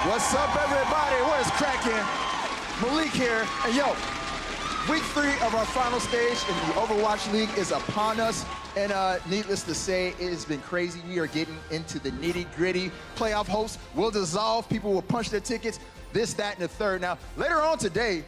What's up, everybody? What is cracking? Malik here. And yo, week 3 of our final stage in the Overwatch League is upon us. And needless to say, it has been crazy. We are getting into the nitty-gritty. Playoff hopes will dissolve. People will punch their tickets. This, that, and the third. Now, later on today,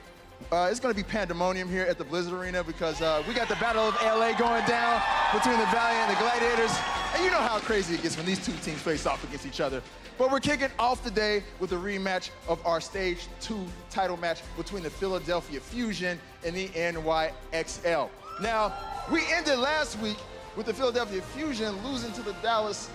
it's going to be pandemonium here at the Blizzard Arena because we got the Battle of LA going down between the Valiant and the Gladiators. And you know how crazy it gets when these two teams face off against each other. But we're kicking off the day with a rematch of our Stage 2 title match between the Philadelphia Fusion and the NYXL. Now, we ended last week with the Philadelphia Fusion losing to the Dallas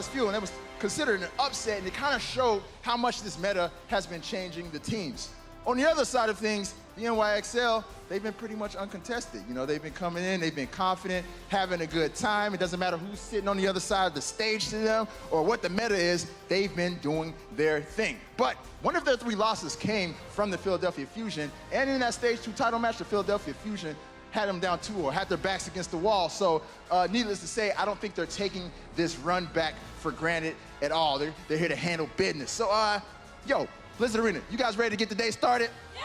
Fuel, and that was considered an upset, and it kind of showed how much this meta has been changing the teams. On the other side of things, the NYXL, they've been pretty much uncontested. You know, they've been coming in, they've been confident, having a good time. It doesn't matter who's sitting on the other side of the stage to them or what the meta is, they've been doing their thing. But one of their 3 losses came from the Philadelphia Fusion, and in that Stage 2 title match, the Philadelphia Fusion had them down 2 or had their backs against the wall. So needless to say, I don't think they're taking this run back for granted at all. They're here to handle business. So, yo, Blizzard Arena, you guys ready to get the day started? Yeah!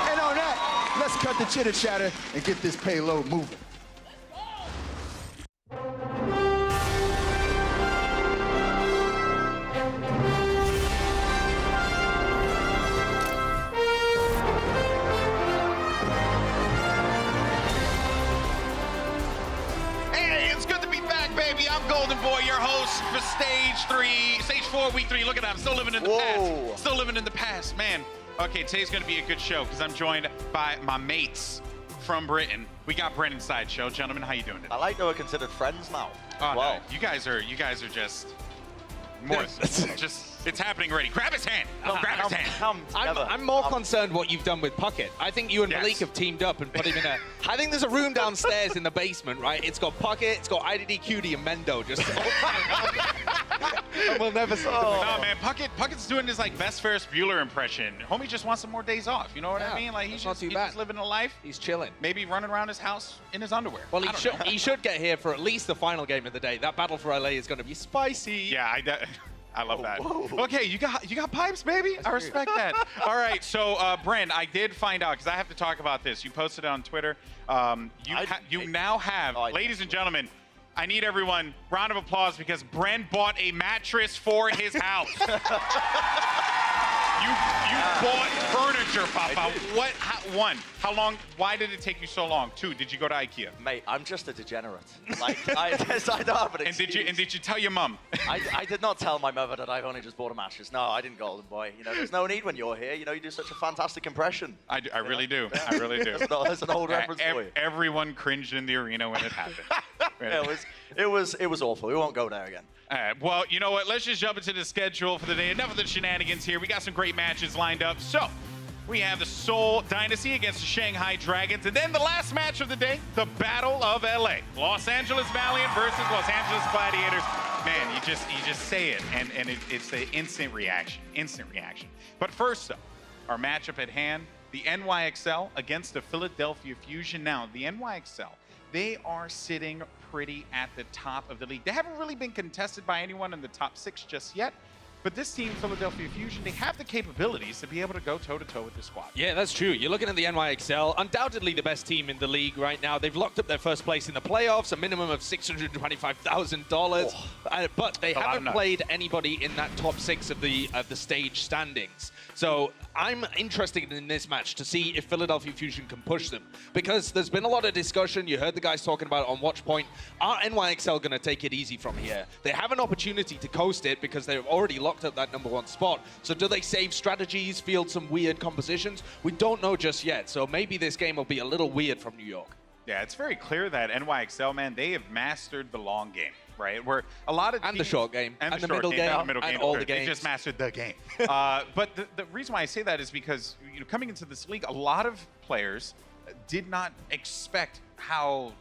And on that, let's cut the chitter-chatter and get this payload moving. Baby, I'm Golden Boy, your host for Stage 4, Week 3. Look at that, I'm still living in the past. Still living in the past, man. Okay, today's gonna be a good show because I'm joined by my mates from Britain. We got Brennan Sideshow. Gentlemen, how you doing today? I like that we're considered friends now. Oh, wow. No, you guys are just more, it's happening already. Grab his hand. Grab his hand. I'm more concerned what you've done with Puckett. I think you and Malik have teamed up and put him in a... I think there's a room downstairs in the basement, right? It's got Puckett, it's got IDD, Cutie, and Mendo just... and we'll never see No, man, Puckett's doing his, like, best Ferris Bueller impression. Homie just wants some more days off, you know what I mean? Like, he's just living a life. He's chilling. Maybe running around his house in his underwear. Well, he should get here for at least the final game of the day. That battle for LA is going to be spicy. Yeah, I love that. Whoa. Okay, you got pipes, baby. I respect that. All right, so Bren, I did find out because I have to talk about this. You posted it on Twitter. You now have, ladies and gentlemen, I need everyone round of applause because Bren bought a mattress for his house. You bought furniture, Papa. What? How long? Why did it take you so long? 2, did you go to IKEA? Mate, I'm just a degenerate. Like, I don't have an excuse. And did you tell your mum? I did not tell my mother that I've only just bought a mattress. No, I didn't, Golden Boy. You know, there's no need when you're here. You know, you do such a fantastic impression. I really do. I really do. That's an old reference for you. Everyone cringed in the arena when it happened. It was awful. We won't go there again. All right, well, you know what? Let's just jump into the schedule for the day. Enough of the shenanigans here. We got some great matches lined up. So, we have the Seoul Dynasty against the Shanghai Dragons. And then the last match of the day, the Battle of LA. Los Angeles Valiant versus Los Angeles Gladiators. Man, you just say it, and it's the instant reaction. But first, though, our matchup at hand, the NYXL against the Philadelphia Fusion. Now, the NYXL, they are sitting pretty at the top of the league. They haven't really been contested by anyone in the top 6 just yet. But this team, Philadelphia Fusion, they have the capabilities to be able to go toe-to-toe with the squad. Yeah, that's true. You're looking at the NYXL, undoubtedly the best team in the league right now. They've locked up their first place in the playoffs, a minimum of $625,000. But they haven't played anybody in that top 6 of the stage standings. So I'm interested in this match to see if Philadelphia Fusion can push them. Because there's been a lot of discussion. You heard the guys talking about it on Watchpoint. Are NYXL going to take it easy from here? They have an opportunity to coast it because they've already locked up that #1 spot. So do they save strategies, field some weird compositions? We don't know just yet. So maybe this game will be a little weird from New York. Yeah, it's very clear that NYXL, man, they have mastered the long game, right? Where a lot of teams, and the short game, and the middle game, and all the games. They just mastered the game. But the reason why I say that is because, you know, coming into this league, a lot of players did not expect how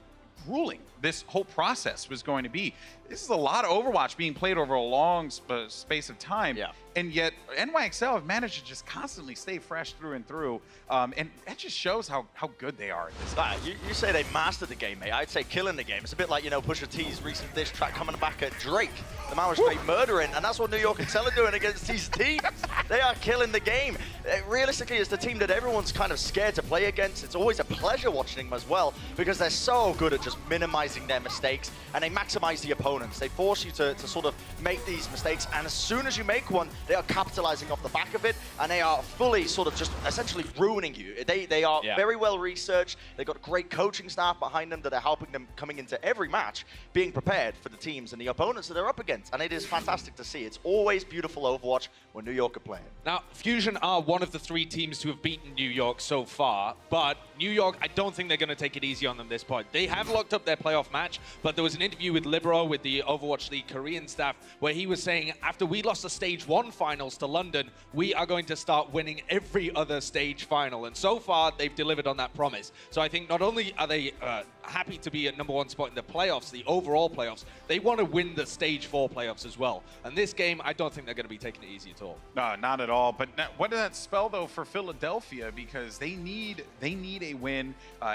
grueling this whole process was going to be. this is a lot of Overwatch being played over a long space of time. Yeah. And yet, NYXL have managed to just constantly stay fresh through and through. And that just shows how good they are at this. You say they mastered the game, mate. I'd say killing the game. It's a bit like, you know, Pusha T's recent diss track coming back at Drake. The man was straight murdering, and that's what New York Excel are doing against these teams. They are killing the game. Realistically, it's the team that everyone's kind of scared to play against. It's always a pleasure watching them as well, because they're so good at just minimizing their mistakes, and they maximize the opponents. They force you to sort of make these mistakes, and as soon as you make one, they are capitalizing off the back of it, and they are fully sort of just essentially ruining you. They are very well researched. They've got a great coaching staff behind them that are helping them coming into every match, being prepared for the teams and the opponents that they're up against, and it is fantastic to see. It's always beautiful Overwatch when New York are playing. Now, Fusion are one of the 3 teams to have beaten New York so far, but New York, I don't think they're going to take it easy on them this point. They have locked up their playoff match, but there was an interview with Libero, with the Overwatch League Korean staff, where he was saying, after we lost the Stage 1 finals to London, we are going to start winning every other stage final. And so far, they've delivered on that promise. So I think not only are they happy to be at #1 spot in the playoffs, the overall playoffs, they want to win the Stage 4 playoffs as well. And this game, I don't think they're going to be taking it easy at all. No, not at all. But what does that spell, though, for Philadelphia? Because they need a win.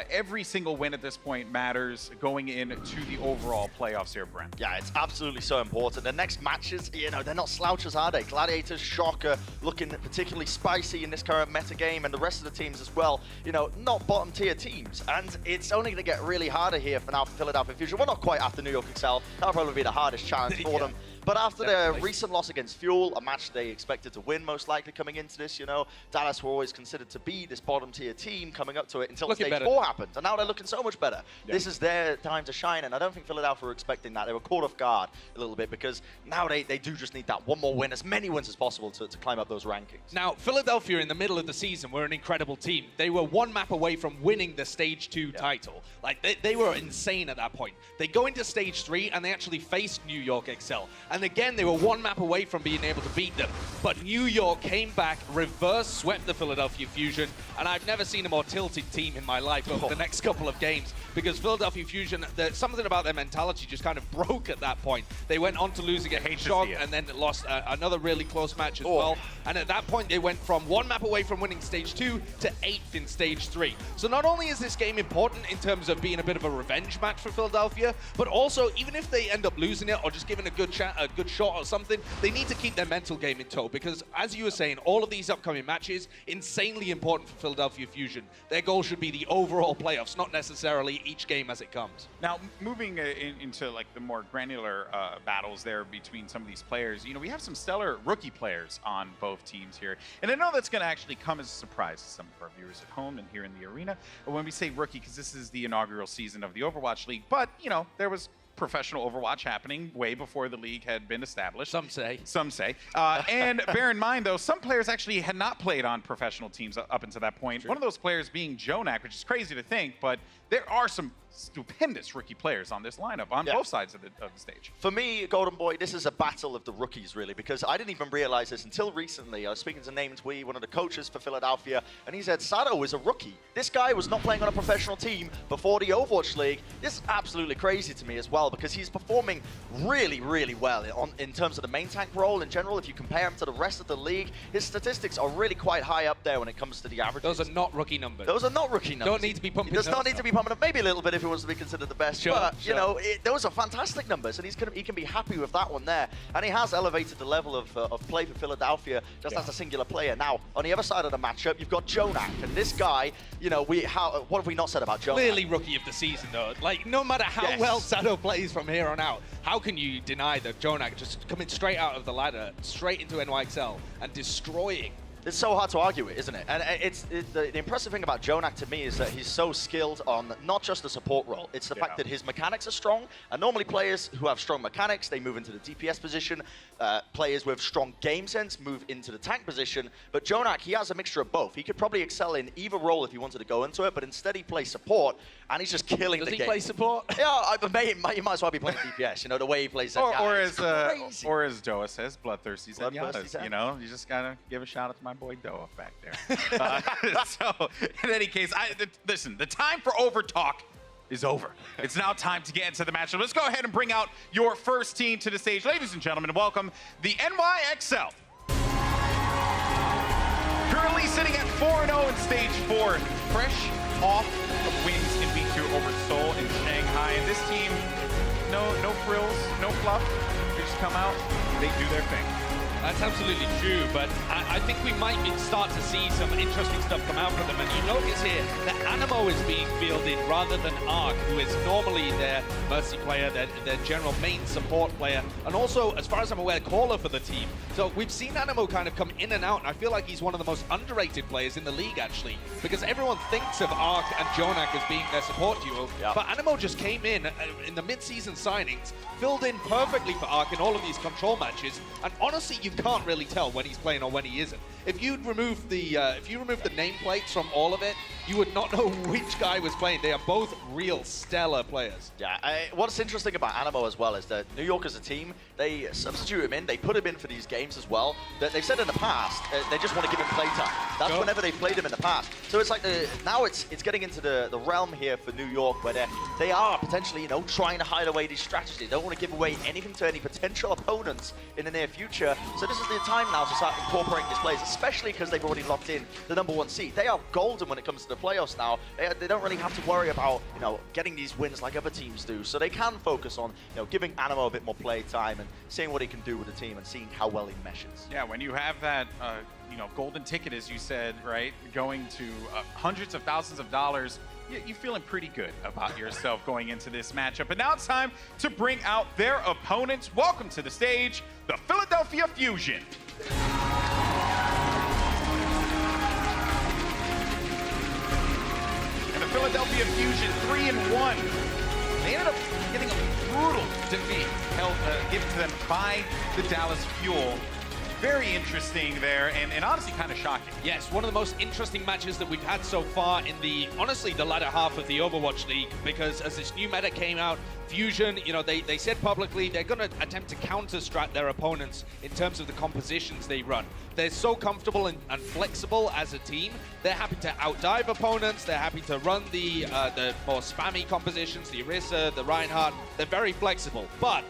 Every single win at this point matters going into the overall playoffs here, Brent. Yeah, it's absolutely so important. The next matches, you know, they're not slouches, are they? Gladiators, Shocker, looking particularly spicy in this current meta game, and the rest of the teams as well, you know, not bottom tier teams. And it's only going to get really harder here for now for Philadelphia Fusion. Well, not quite after New York Excel. That'll probably be the hardest challenge for them. But after their recent loss against Fuel, a match they expected to win most likely coming into this, you know, Dallas were always considered to be this bottom tier team coming up to it until Stage 4 happened. And now they're looking so much better. Yeah. This is their time to shine, and I don't think Philadelphia were expecting that. They were caught off guard a little bit, because now they do just need that one more win, as many wins as possible to climb up those rankings. Now, Philadelphia in the middle of the season were an incredible team. They were 1 map away from winning the Stage 2 title. Like, they were insane at that point. They go into Stage 3, and they actually faced New York Excel. And again, they were 1 map away from being able to beat them. But New York came back, reverse swept the Philadelphia Fusion, and I've never seen a more tilted team in my life over the next couple of games, because Philadelphia Fusion, something about their mentality just kind of broke at that point. They went on to lose against Shock, and then lost another really close match as well. And at that point, they went from 1 map away from winning Stage 2 to 8th in Stage 3. So not only is this game important in terms of being a bit of a revenge match for Philadelphia, but also, even if they end up losing it or just giving a good shot or something, they need to keep their mental game in tow, because as you were saying, all of these upcoming matches, insanely important for Philadelphia Fusion. Their goal should be the overall playoffs, not necessarily each game as it comes. Now, moving into like the more granular battles there between some of these players, you know, we have some stellar rookie players on both teams here. And I know that's going to actually come as a surprise to some of our viewers at home and here in the arena when we say rookie, because this is the inaugural season of the Overwatch League. But, you know, there was professional Overwatch happening way before the league had been established. Some say. And bear in mind, though, some players actually had not played on professional teams up until that point. True. One of those players being Jonak, which is crazy to think, but there are some stupendous rookie players on this lineup on both sides of the stage. For me, Golden Boy, this is a battle of the rookies, really, because I didn't even realize this until recently. I was speaking to Named Wee, one of the coaches for Philadelphia, and he said Sado is a rookie. This guy was not playing on a professional team before the Overwatch League. This is absolutely crazy to me as well, because he's performing really, really well in terms of the main tank role in general. If you compare him to the rest of the league, his statistics are really quite high up there when it comes to the averages. Those are not rookie numbers. Those are not rookie numbers. Don't need to be pumping. He does not need to be pumping up. Maybe a little bit if he wants to be considered the best. Sure, but, you know, those are fantastic numbers, and he can be happy with that one there. And he has elevated the level of play for Philadelphia just as a singular player. Now, on the other side of the matchup, you've got Jonak, and this guy, you know, what have we not said about Jonak? Clearly rookie of the season, though. Like, no matter how well Sado plays from here on out, how can you deny that Jonak just coming straight out of the ladder, straight into NYXL, and destroying? It's so hard to argue it, isn't it? And the impressive thing about Jonak to me is that he's so skilled on not just the support role. It's the fact that his mechanics are strong. And normally players who have strong mechanics, they move into the DPS position. Players with strong game sense move into the tank position. But Jonak, he has a mixture of both. He could probably excel in either role if he wanted to go into it, but instead he plays support, and he's just killing the game. Does he play support? Yeah, he might as well be playing DPS. You know, the way he plays that. Or as Doa says, bloodthirsty Zenyatta's. You know, you just gotta give a shout out to my boy Doa back there. So, in any case, listen, the time for over talk is over. It's now time to get into the matchup. Let's go ahead and bring out your first team to the stage. Ladies and gentlemen, welcome the NYXL. Currently sitting at 4-0 in stage 4. Fresh off of wins in week 2 over Seoul and Shanghai. And this team, no frills, no fluff. They just come out, they do their thing. That's absolutely true, but I think we might start to see some interesting stuff come out from them. And you notice here that Animo is being fielded rather than Arc, who is normally their Mercy player, their general main support player, and also, as far as I'm aware, caller for the team. So we've seen Animo kind of come in and out, and I feel like he's one of the most underrated players in the league, actually, because everyone thinks of Arc and Jonak as being their support duo, but Animo just came in the mid-season signings, filled in perfectly for Arc in all of these control matches, and honestly, you can't really tell when he's playing or when he isn't. If you remove the nameplates from all of it, you would not know which guy was playing. They are both real stellar players. Yeah, what's interesting about Animo as well is that New York as a team, they substitute him in, they put him in for these games as well. They've said in the past, they just want to give him playtime. That's whenever they've played him in the past. So it's like now it's getting into the realm here for New York where they are potentially, trying to hide away these strategies. They don't want to give away anything to any potential opponents in the near future. So this is the time now to start incorporating these players, especially because they've already locked in the #1 seed. They are golden when it comes to the playoffs now. They don't really have to worry about, getting these wins like other teams do. So they can focus on, giving Animo a bit more play time and seeing what he can do with the team and seeing how well he meshes. Yeah, when you have that, golden ticket, as you said, right, going to hundreds of thousands of dollars, you're feeling pretty good about yourself going into this matchup. And now it's time to bring out their opponents. Welcome to the stage, the Philadelphia Fusion. And the Philadelphia Fusion 3-1. They ended up getting a brutal defeat given to them by the Dallas Fuel. Very interesting there, and honestly kind of shocking. Yes, one of the most interesting matches that we've had so far in honestly, the latter half of the Overwatch League, because as this new meta came out, Fusion, they said publicly they're going to attempt to counter-strat their opponents in terms of the compositions they run. They're so comfortable and flexible as a team. They're happy to outdive opponents. They're happy to run the more spammy compositions, the Orisa, the Reinhardt. They're very flexible. But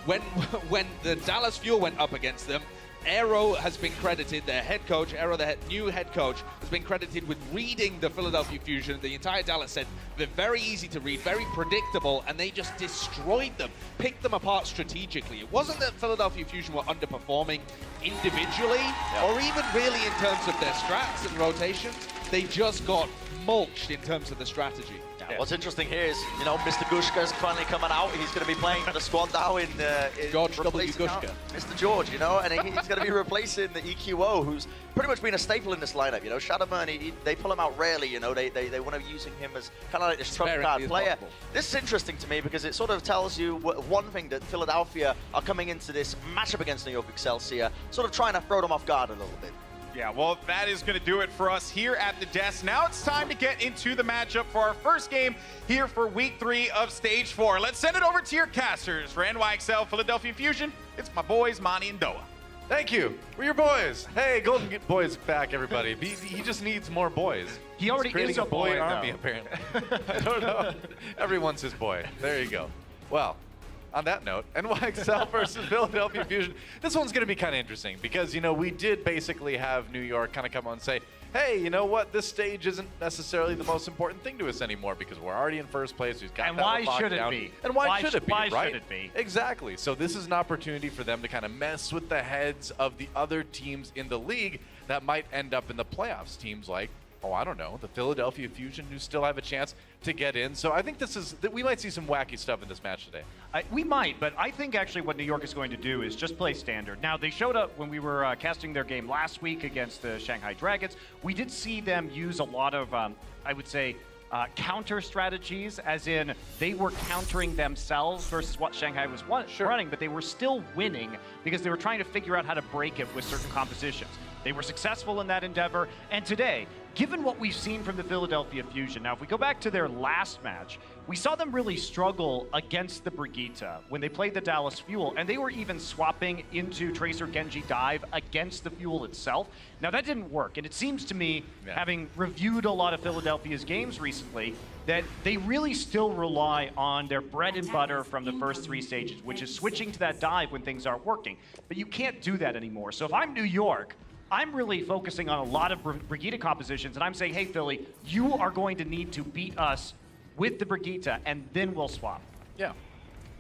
when the Dallas Fuel went up against them, Aero has been credited, their head coach, Aero, the new head coach, has been credited with reading the Philadelphia Fusion. The entire Dallas said they're very easy to read, very predictable, and they just destroyed them, picked them apart strategically. It wasn't that Philadelphia Fusion were underperforming individually, or even really in terms of their strats and rotations. They just got mulched in terms of the strategy. Yeah. What's interesting here is, Mr. Gushka's finally coming out. He's going to be playing for the squad now in George W. Gushka. Mr. George, and he's going to be replacing the EQO, who's pretty much been a staple in this lineup. Shadowman, they pull him out rarely. They want to be using him as kind of like this trump card player. This is interesting to me because it sort of tells you one thing, that Philadelphia are coming into this matchup against New York Excelsior, sort of trying to throw them off guard a little bit. Yeah, well, that is going to do it for us here at the desk. Now it's time to get into the matchup for our first game here for week 3 of stage 4. Let's send it over to your casters for NYXL Philadelphia Fusion. It's my boys, Monty and Doa. Thank you. We're your boys. Hey, Golden Boy's back, everybody. He just needs more boys. He already is a boy army, apparently. I don't know. Everyone's his boy. There you go. Well, on that note, NYXL versus Philadelphia Fusion. This one's going to be kind of interesting because, we did basically have New York kind of come on and say, hey, you know what? This stage isn't necessarily the most important thing to us anymore because we're already in first place. We've got and why should it be? And why should it be, why right? should it be? Exactly. So this is an opportunity for them to kind of mess with the heads of the other teams in the league that might end up in the playoffs. Teams like, I don't know, the Philadelphia Fusion, who still have a chance to get in. So I think we might see some wacky stuff in this match today. We might, but I think actually what New York is going to do is just play standard. Now, they showed up when we were casting their game last week against the Shanghai Dragons. We did see them use a lot of, I would say, counter strategies, as in they were countering themselves versus what Shanghai was running, but they were still winning because they were trying to figure out how to break it with certain compositions. They were successful in that endeavor, and today, given what we've seen from the Philadelphia Fusion, now if we go back to their last match, we saw them really struggle against the Brigitte when they played the Dallas Fuel, and they were even swapping into Tracer Genji Dive against the Fuel itself. Now that didn't work, and it seems to me, having reviewed a lot of Philadelphia's games recently, that they really still rely on their bread and butter from the first 3 stages, which is switching to that dive when things aren't working. But you can't do that anymore. So if I'm New York, I'm really focusing on a lot of Brigitte compositions, and I'm saying, hey, Philly, you are going to need to beat us with the Brigitte, and then we'll swap. Yeah.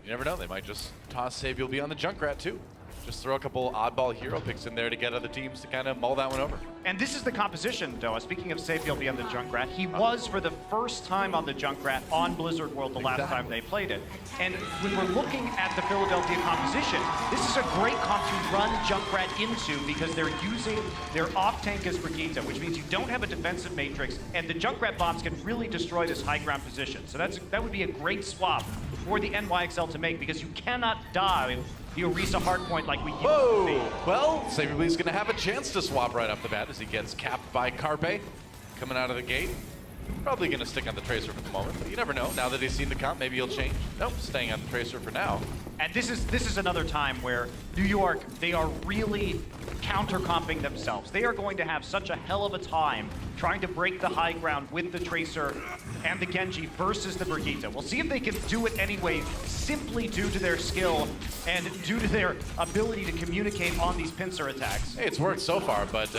You never know. They might just toss Saviel be on the Junkrat, too. Just throw a couple oddball hero picks in there to get other teams to kind of mull that one over. And this is the composition, though. Speaking of Saviel beyond the Junkrat, he was for the first time on the Junkrat on Blizzard World the last time they played it. And when we're looking at the Philadelphia composition, this is a great comp to run Junkrat into because they're using their off-tank as Brigitte, which means you don't have a defensive matrix, and the Junkrat bombs can really destroy this high ground position. So that would be a great swap for the NYXL to make because you cannot dive the Orisa hardpoint like we used to be. Well, Saberlee's going to have a chance to swap right off the bat as he gets capped by Carpe coming out of the gate. Probably going to stick on the Tracer for the moment, but you never know. Now that he's seen the comp, maybe he'll change. Nope, staying on the Tracer for now. And this is another time where New York, they are really counter-comping themselves. They are going to have such a hell of a time trying to break the high ground with the Tracer and the Genji versus the Brigitte. We'll see if they can do it anyway, simply due to their skill and due to their ability to communicate on these pincer attacks. Hey, it's worked so far, but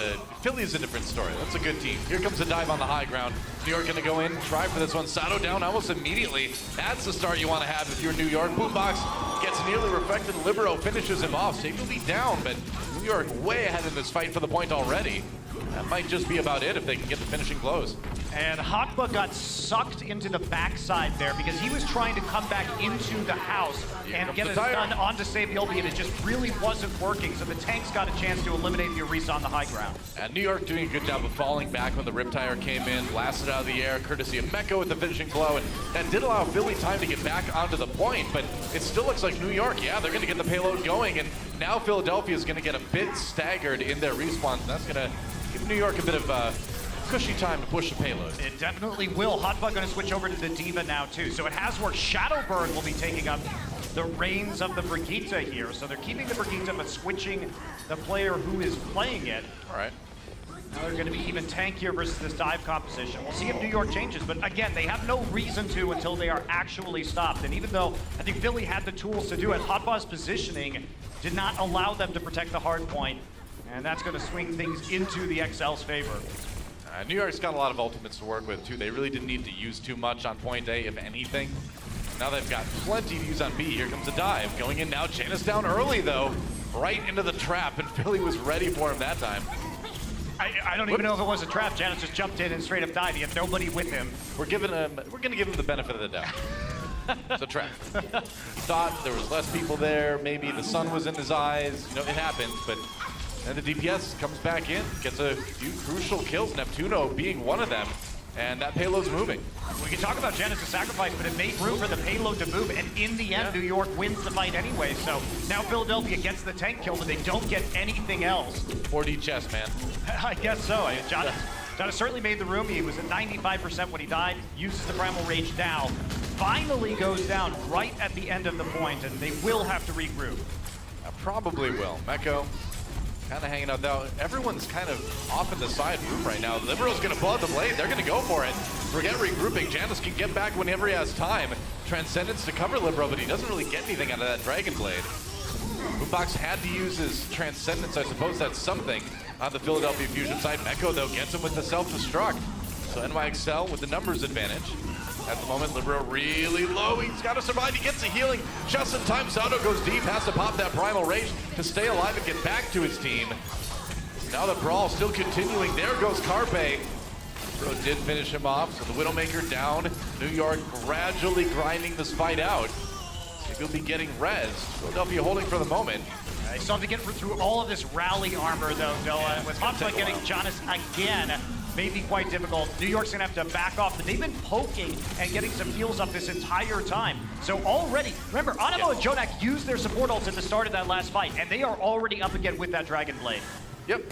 Philly's a different story. That's a good team. Here comes a dive on the high ground. New York going to go in, try for this one. Sato down almost immediately. That's the start you want to have if you're New York. Boombox gets nearly reflected. Libero finishes him off. Save will be down, but New York way ahead in this fight for the point already. That might just be about it if they can get the finishing blows. And Hakba got sucked into the backside there because he was trying to come back into the house and get a stun onto Saviolbi, and it just really wasn't working. So the tanks got a chance to eliminate the Orisa on the high ground. And New York doing a good job of falling back when the Riptire came in, blasted out of the air, courtesy of Mecca with the finishing blow, and that did allow Philly time to get back onto the point, but it still looks like New York, yeah, they're going to get the payload going, and now Philadelphia is going to get a bit staggered in their respawns, and that's going to give New York a bit of cushy time to push the payload. It definitely will. Hotbug going to switch over to the Diva now too. So it has worked. Shadowburn will be taking up the reins of the Brigitte here. So they're keeping the Brigitte but switching the player who is playing it. All right. Now they're going to be even tankier versus this dive composition. We'll see if New York changes, but again, they have no reason to until they are actually stopped. And even though I think Philly had the tools to do it, Hotbug's positioning did not allow them to protect the hard point. And that's going to swing things into the XL's favor. New York's got a lot of ultimates to work with, too. They really didn't need to use too much on point A, if anything. Now they've got plenty to use on B. Here comes a dive. Going in now. Janus down early, though. Right into the trap, and Philly was ready for him that time. I don't even know if it was a trap. Janus just jumped in and straight up died. He had nobody with him. We're going to give him the benefit of the doubt. It's a trap. He thought there was less people there. Maybe the sun was in his eyes. You know, it happens, but... And the DPS comes back in, gets a few crucial kills, Neptuno being one of them, and that payload's moving. We can talk about Janus' sacrifice, but it made room for the payload to move, and in the end, New York wins the fight anyway, so now Philadelphia gets the tank kill, but they don't get anything else. 4D chest, man. I guess so. Janus certainly made the room. He was at 95% when he died, uses the Primal Rage now, finally goes down right at the end of the point, and they will have to regroup. Probably will. Mecco. Kind of hanging out though. Everyone's kind of off in the side room right now. Libero's going to blow out the blade. They're going to go for it. Forget regrouping. Janus can get back whenever he has time. Transcendence to cover Libero, but he doesn't really get anything out of that Dragon Blade. Boombox had to use his Transcendence. I suppose that's something on the Philadelphia Fusion side. Mecco, though, gets him with the self-destruct. So NYXL with the numbers advantage. At the moment, Libero really low. He's got to survive. He gets a healing just in time. Sato goes deep, has to pop that Primal Rage to stay alive and get back to his team. Now the brawl still continuing. There goes Carpe. Libero did finish him off, so the Widowmaker down. New York gradually grinding this fight out. He'll be getting rezzed. Philadelphia holding for the moment. They still have to get through all of this rally armor, though, Noah. And with Hotbug getting Janus again, may be quite difficult. New York's gonna have to back off, but they've been poking and getting some heals up this entire time. So already, remember, Animo and Jonak used their support ults at the start of that last fight, and they are already up again with that Dragon Blade. Yep.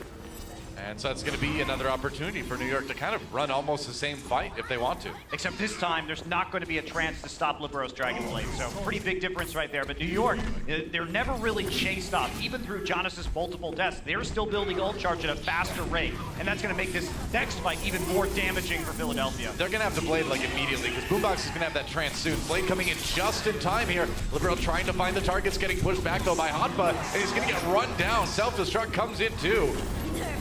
And so that's going to be another opportunity for New York to kind of run almost the same fight if they want to. Except this time, there's not going to be a trance to stop Libero's Dragon Blade. So pretty big difference right there. But New York, they're never really chased off. Even through Jonas' multiple deaths, they're still building ult charge at a faster rate. And that's going to make this next fight even more damaging for Philadelphia. They're going to have to Blade like immediately because Boombox is going to have that trance soon. Blade coming in just in time here. Libero trying to find the targets, getting pushed back though by Hotba, and he's going to get run down. Self-destruct comes in too.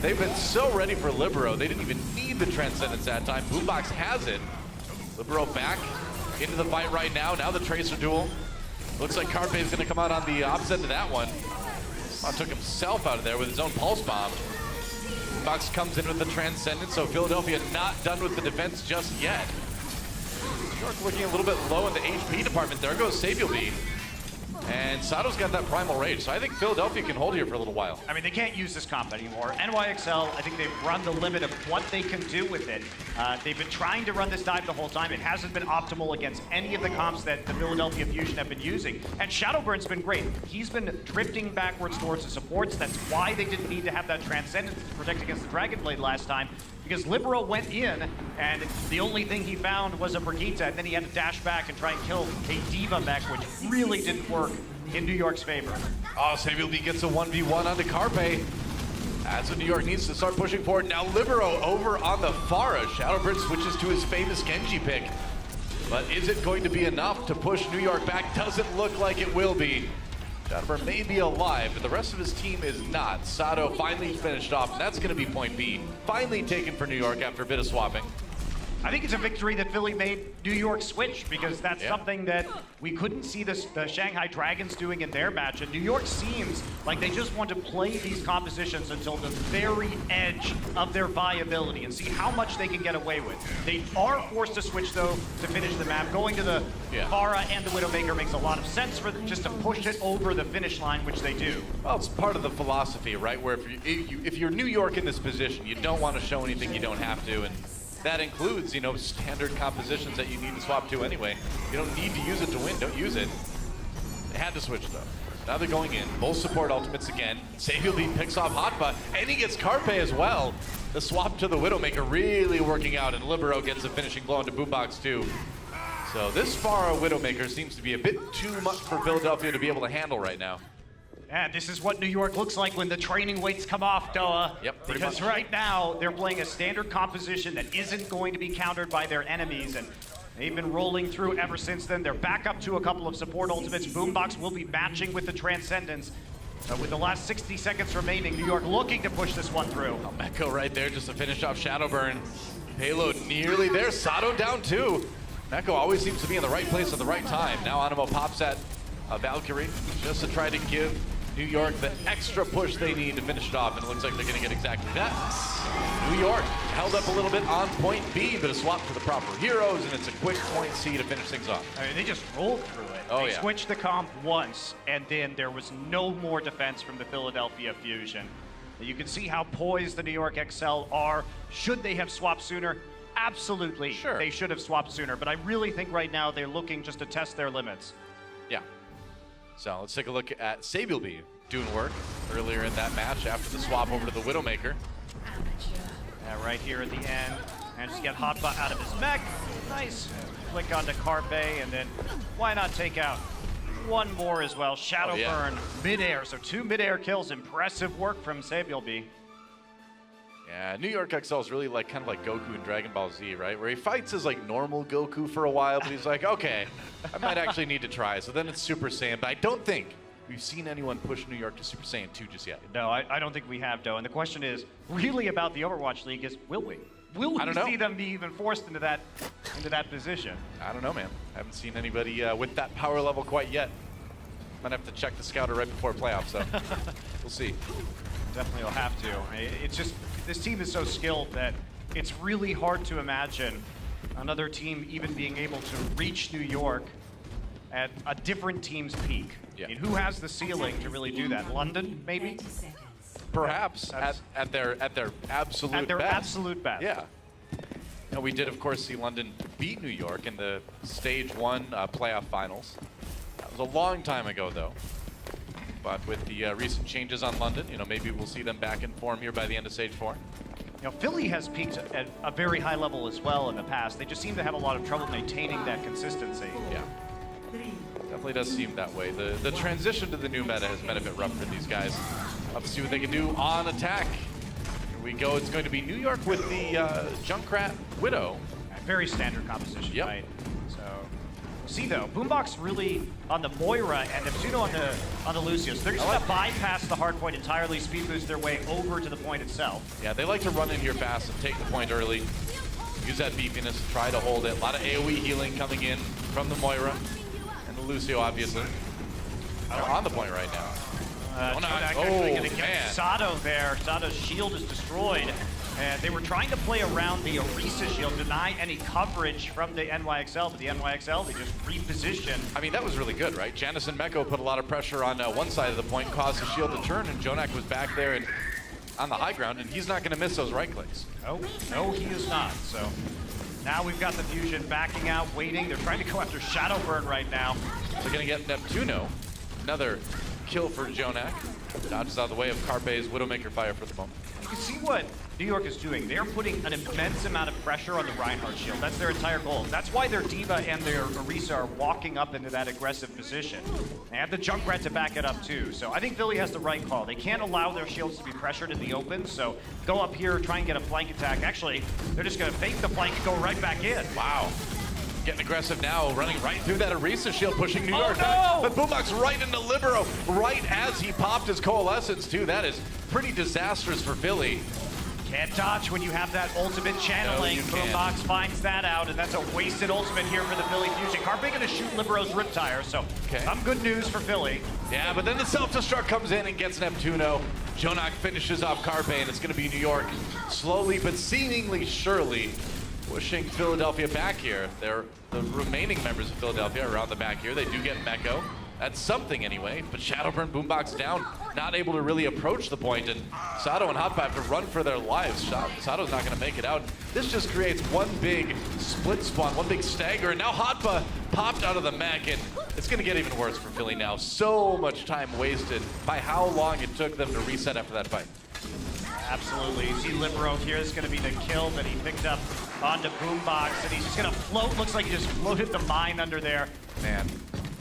They've been so ready for Libero, they didn't even need the Transcendence that time. Boombox has it. Libero back into the fight right now. Now the Tracer duel. Looks like Carpe is going to come out on the opposite of that one. Took himself out of there with his own Pulse Bomb. Boombox comes in with the Transcendence, so Philadelphia not done with the defense just yet. New York looking a little bit low in the HP department. There goes Sabielby. And Sato's got that Primal Rage, so I think Philadelphia can hold here for a little while. I mean, they can't use this comp anymore. NYXL, I think they've run the limit of what they can do with it. They've been trying to run this dive the whole time. It hasn't been optimal against any of the comps that the Philadelphia Fusion have been using. And Shadowburn's been great. He's been drifting backwards towards the supports. That's why they didn't need to have that Transcendence to protect against the Dragon Blade last time. Because Libero went in, and the only thing he found was a Brigitte, and then he had to dash back and try and kill a Diva mech, which really didn't work in New York's favor. Oh, Sabielby gets a 1v1 onto Carpe. That's what New York needs to start pushing forward. Now Libero over on the Pharah. Shadowbird switches to his famous Genji pick. But is it going to be enough to push New York back? Doesn't look like it will be. Shadowbird may be alive, but the rest of his team is not. Sato finally finished off, and that's going to be point B. Finally taken for New York after a bit of swapping. I think it's a victory that Philly made New York switch, because that's something that we couldn't see the Shanghai Dragons doing in their match. And New York seems like they just want to play these compositions until the very edge of their viability and see how much they can get away with. They are forced to switch, though, to finish the map. Going to the Pharah and the Widowmaker makes a lot of sense for them just to push it over the finish line, which they do. Well, it's part of the philosophy, right? Where if you're New York in this position, you don't want to show anything you don't have to. And that includes, you know, standard compositions that you need to swap to anyway. You don't need to use it to win, don't use it. They had to switch though. Now they're going in, both support ultimates again. Sabielby picks off Hotba, and he gets Carpe as well. The swap to the Widowmaker really working out, and Libero gets a finishing blow into Boombox too. So this far, Widowmaker seems to be a bit too much for Philadelphia to be able to handle right now. Yeah, this is what New York looks like when the training weights come off, Doa. Yep, pretty because much. right now, they're playing a standard composition that isn't going to be countered by their enemies, and they've been rolling through ever since then. They're back up to a couple of support ultimates. Boombox will be matching with the Transcendence. With the last 60 seconds remaining, New York looking to push this one through. Meko right there just to finish off Shadowburn. Payload nearly there. Sato down too. Meko always seems to be in the right place at the right time. Now Animo pops at Valkyrie just to try to give New York the extra push they need to finish it off, and it looks like they're going to get exactly that. New York held up a little bit on point B, but a swap to the proper heroes, and it's a quick point C to finish things off. I mean, they just rolled through it. They switched the comp once, and then there was no more defense from the Philadelphia Fusion. You can see how poised the New York XL are. Should they have swapped sooner? Absolutely. Sure. They should have swapped sooner, but I really think right now they're looking just to test their limits. Yeah. So let's take a look at Sabielby doing work earlier in that match after the swap over to the Widowmaker. Right here at the end, and just get Hotba out of his mech. Nice flick onto Carpe, and then why not take out one more as well? Shadowburn midair, so 2 midair kills. Impressive work from Sabielby. Yeah, New York XL is really like kind of like Goku in Dragon Ball Z, right? Where he fights as like normal Goku for a while, but he's like, okay, I might actually need to try. So then it's Super Saiyan, but I don't think we've seen anyone push New York to Super Saiyan 2 just yet. No, I don't think we have, Doe. And the question is really about the Overwatch League is, will we? Will we see them be even forced into that position? I don't know, man. I haven't seen anybody with that power level quite yet. Might have to check the scouter right before playoffs, so we'll see. Definitely will have to. It's just, this team is so skilled that it's really hard to imagine another team even being able to reach New York at a different team's peak. Yeah. I mean, who has the ceiling to really do that? London, maybe? Perhaps at their absolute At their best. absolute best. Yeah. And we did, of course, see London beat New York in the Stage 1 playoff finals. That was a long time ago, though. But with the recent changes on London, maybe we'll see them back in form here by the end of Stage 4. Philly has peaked at a very high level as well in the past. They just seem to have a lot of trouble maintaining that consistency. Yeah. Definitely does seem that way. The transition to the new meta has been a bit rough for these guys. Up to see what they can do on attack. Here we go. It's going to be New York with the Junkrat Widow. Very standard composition, Yep. right? So, we'll see though. Boombox really on the Moira and Neptuno on the Lucius. They're just going to bypass the hard point entirely, speed boost their way over to the point itself. Yeah, they like to run in here fast and take the point early. Use that beefiness, try to hold it. A lot of AoE healing coming in from the Moira and the Lucio, obviously. They're on the point right now. Jonak actually going to get Sato there. Sato's shield is destroyed. And they were trying to play around the Orisa shield, deny any coverage from the NYXL, but the NYXL, they just repositioned. I mean, that was really good, right? Janice and Meko put a lot of pressure on one side of the point, caused the shield to turn, and Jonak was back there and on the high ground, and he's not going to miss those right clicks. No, he is not. So now we've got the Fusion backing out, waiting. They're trying to go after Shadowburn right now. They're going to get Neptuno. Another kill for Jonak. Dodges out of the way of Carpe's Widowmaker Fire for the moment. You can see what New York is doing. They're putting an immense amount of pressure on the Reinhardt shield. That's their entire goal. That's why their D.Va and their Orisa are walking up into that aggressive position. They have the Junkrat to back it up too. So I think Philly has the right call. They can't allow their shields to be pressured in the open, so go up here, try and get a flank attack. Actually, they're just gonna fake the flank and go right back in. Wow. Getting aggressive now, running right through that Orisa shield, pushing New York back. But Boombox right into Libero, right as he popped his Coalescence too. That is pretty disastrous for Philly. Can't dodge when you have that ultimate channeling. No, Boombox finds that out, and that's a wasted ultimate here for the Philly Fusion. Carpe gonna shoot Libero's Riptire, so some good news for Philly. Yeah, but then the self-destruct comes in and gets Neptuno. Jonak finishes off Carpe, and it's gonna be New York slowly but seemingly surely pushing Philadelphia back here. The remaining members of Philadelphia are on the back here. They do get Meko. That's something anyway, but Shadowburn, Boombox down, not able to really approach the point, and Sato and Hotpa have to run for their lives. Sato's not gonna make it out. This just creates one big split spawn, one big stagger, and now Hotpa popped out of the mech, and it's gonna get even worse for Philly now. So much time wasted by how long it took them to reset after that fight. Absolutely. You see Libero here is going to be the kill that he picked up onto Boombox, and he's just going to float. Looks like he just floated the mine under there. Man.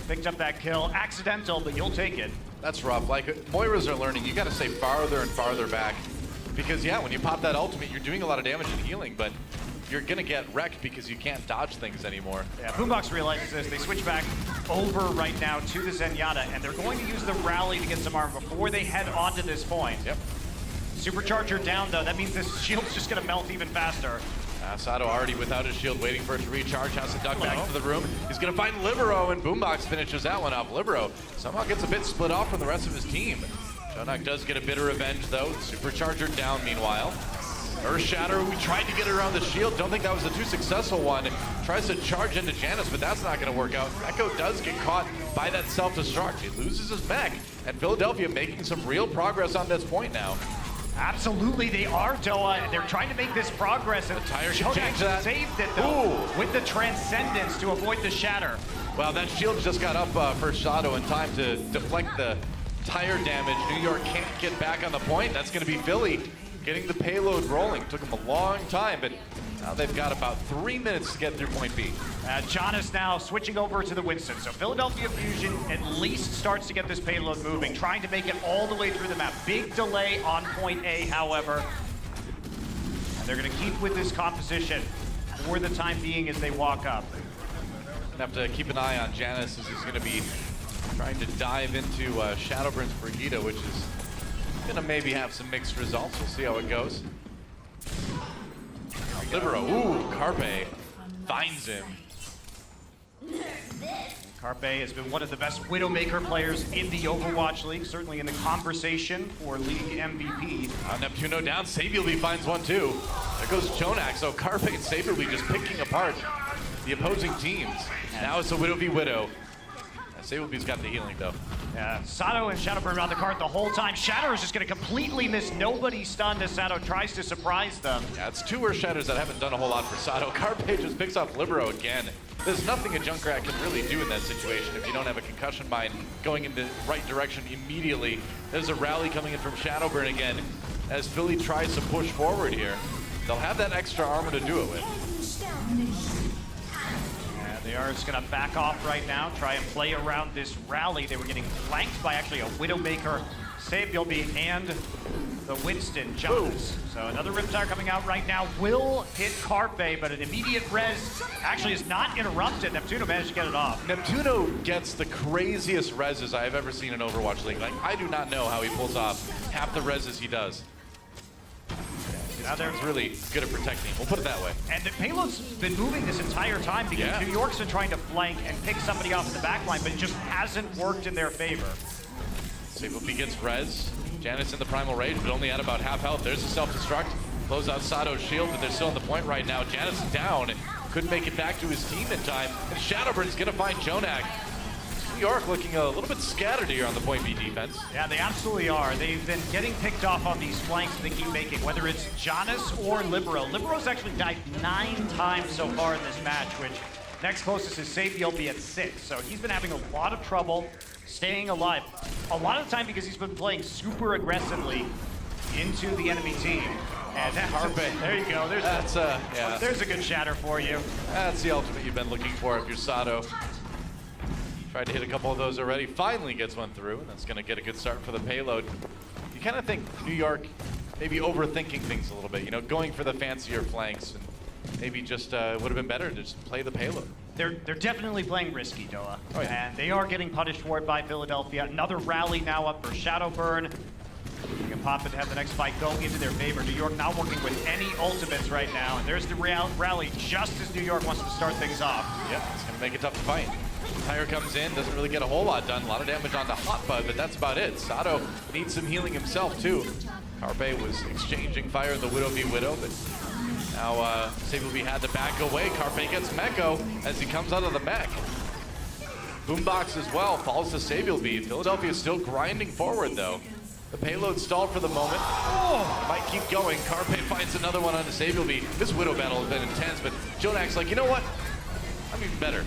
Picked up that kill. Accidental, but you'll take it. That's rough. Like, Moiras are learning, you got to stay farther and farther back. Because, yeah, when you pop that ultimate, you're doing a lot of damage and healing, but you're going to get wrecked because you can't dodge things anymore. Yeah, Boombox realizes this. They switch back over right now to the Zenyatta, and they're going to use the rally to get some armor before they head onto this point. Yep. Supercharger down, though. That means this shield's just going to melt even faster. Sato already without his shield, waiting for it to recharge, has to duck back into the room. He's going to find Libero, and Boombox finishes that one off. Libero somehow gets a bit split off from the rest of his team. Jonak does get a bit of revenge, though. Supercharger down, meanwhile. Earth Shatter, we tried to get it around the shield. Don't think that was a too successful one. Tries to charge into Janice, but that's not going to work out. Meko does get caught by that self-destruct. He loses his mech, and Philadelphia making some real progress on this point now. Absolutely, they are, Doa. They're trying to make this progress, and Tire should change that. Saved it, though, with the Transcendence to avoid the Shatter. Well, that shield just got up for Sato in time to deflect the tire damage. New York can't get back on the point. That's going to be Philly getting the payload rolling. Took them a long time, but now they've got about 3 minutes to get through point B. John is now switching over to the Winston. So Philadelphia Fusion at least starts to get this payload moving, trying to make it all the way through the map. Big delay on point A, however. And they're going to keep with this composition for the time being as they walk up. Have to keep an eye on Janice as he's going to be trying to dive into Shadowburn's Brigida, which is going to maybe have some mixed results. We'll see how it goes. Libero, ooh, Carpe finds him. Carpe has been one of the best Widowmaker players in the Overwatch League, certainly in the conversation for League MVP. Neptuno down, Sabielby finds one too. There goes Jonak, so Carpe and Sabielby just picking apart the opposing teams. Now it's a Widow v Widow. Sablebee's got the healing, though. Yeah, Sato and Shadowburn on the card the whole time. Shatter is just going to completely miss nobody stunned as Sato tries to surprise them. Yeah, it's two worse Shatters that haven't done a whole lot for Sato. Carpe just picks off Libero again. There's nothing a Junkrat can really do in that situation if you don't have a concussion mine going in the right direction immediately. There's a rally coming in from Shadowburn again as Philly tries to push forward here. They'll have that extra armor to do it with. They are just going to back off right now, try and play around this rally. They were getting flanked by actually a Widowmaker, Saviolby, and the Winston Jones. So another Riptire coming out right now will hit Carpe, but an immediate res actually is not interrupted. Neptuno managed to get it off. Neptuno gets the craziest reses I've ever seen in Overwatch League. Like, I do not know how he pulls off half the reses he does. Now there's really good at protecting. We'll put it that way. And the payload's been moving this entire time because New York's been trying to flank and pick somebody off in the back line, but it just hasn't worked in their favor. Sablebeee gets res. Janus in the Primal Rage, but only at about half health. There's a self-destruct. Close out Sato's shield, but they're still on the point right now. Janus down. Couldn't make it back to his team in time. And Shadowburn's gonna find Jonak. New York looking a little bit scattered here on the point B defense. Yeah, they absolutely are. They've been getting picked off on these flanks they keep making, whether it's Janus or Libero. Libero's actually died 9 times so far in this match, which next closest is Saviolby at 6. So he's been having a lot of trouble staying alive. A lot of the time because he's been playing super aggressively into the enemy team. And that's there you go. There's a good shatter for you. That's the ultimate you've been looking for if you're Sato. Tried to hit a couple of those already. Finally gets one through, and that's going to get a good start for the payload. You kind of think New York maybe overthinking things a little bit, you know, going for the fancier flanks, and maybe just would have been better to just play the payload. They're definitely playing risky, Doa. Oh, yeah. And they are getting punished for it by Philadelphia. Another rally now up for Shadowburn. You can pop it to have the next fight go into their favor. New York not working with any ultimates right now. And there's the rally just as New York wants to start things off. Yeah, it's going to make it tough to fight. Tyre comes in, doesn't really get a whole lot done. A lot of damage onto Hotbud, but that's about it. Sato needs some healing himself, too. Carpe was exchanging fire the Widow v Widow, but now Sablebeee had to back away. Carpe gets Meko as he comes out of the mech. Boombox as well falls to Sablebeee. Philadelphia is still grinding forward, though. The payload stalled for the moment. Oh, might keep going. Carpe finds another one onto Sablebeee. This Widow battle has been intense, but Jonak's like, you know what? I'm even better.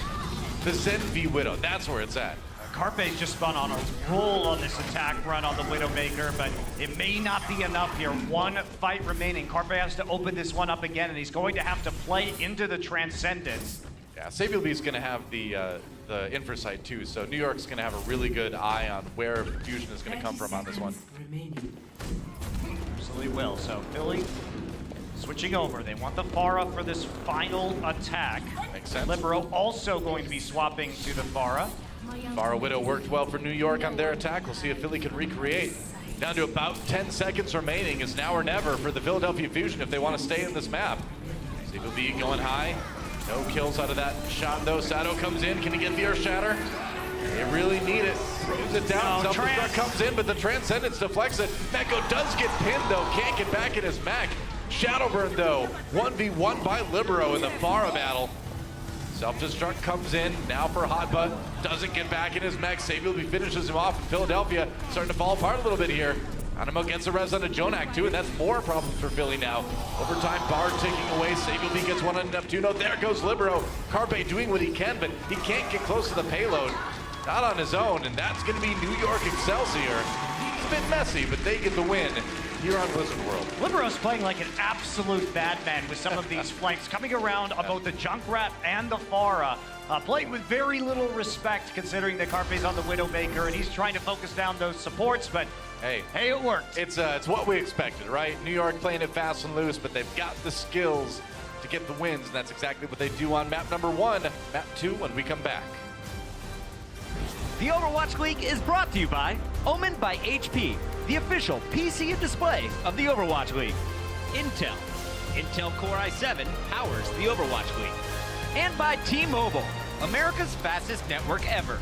The Zen v Widow, that's where it's at. Carpe's just spun on a roll on this attack run on the Widowmaker, but it may not be enough here. One fight remaining. Carpe has to open this one up again, and he's going to have to play into the Transcendence. Yeah, Sablebee's going to have the Infrasight too, so New York's going to have a really good eye on where Fusion is going to come from on this one. Absolutely will. So Philly switching over. They want the Pharah for this final attack. Makes sense. Libero also going to be swapping to the Pharah. Pharah Widow worked well for New York on their attack. We'll see if Philly can recreate. Down to about 10 seconds remaining. It's now or never for the Philadelphia Fusion if they want to stay in this map. Sablebeee going high. No kills out of that shot though. Sato comes in. Can he get the Earth Shatter? They really need it. Throws it down. Self-destruct comes in, but the Transcendence deflects it. Meko does get pinned though. Can't get back in his mech. Shadowburn though. 1v1 by Libero in the Pharah battle. Self-destruct comes in, now for Hotba, doesn't get back in his mech. Sablebeee finishes him off in Philadelphia, starting to fall apart a little bit here. Animo gets a res onto Jonak too, and that's more problems for Philly now. Overtime bar ticking away, Sablebeee gets one on Neptuno, there goes Libero. Carpe doing what he can, but he can't get close to the payload. Not on his own, and that's gonna be New York Excelsior. It's a bit messy, but they get the win here on Blizzard World. Libero's playing like an absolute madman with some of these flanks, coming around on both the Junkrat and the Pharah. Playing with very little respect considering that Carpe's on the Widowmaker and he's trying to focus down those supports, but hey, it worked. It's what we expected, right? New York playing it fast and loose, but they've got the skills to get the wins, and that's exactly what they do on map number 1. Map 2 when we come back. The Overwatch League is brought to you by Omen by HP, the official PC and display of the Overwatch League. Intel. Intel Core i7 powers the Overwatch League. And by T-Mobile, America's fastest network ever.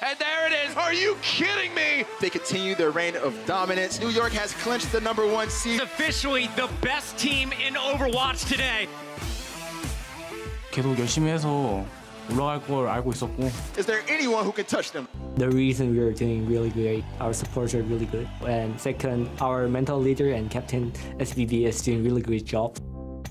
And there it is. Are you kidding me? They continue their reign of dominance. New York has clinched the #1 seed. Officially the best team in Overwatch today. 계속 열심히 해서 올라갈 걸 알고 있었고. Is there anyone who can touch them? The reason we are doing really great, our supports are really good. And second, our mental leader and captain SBB is doing really great job.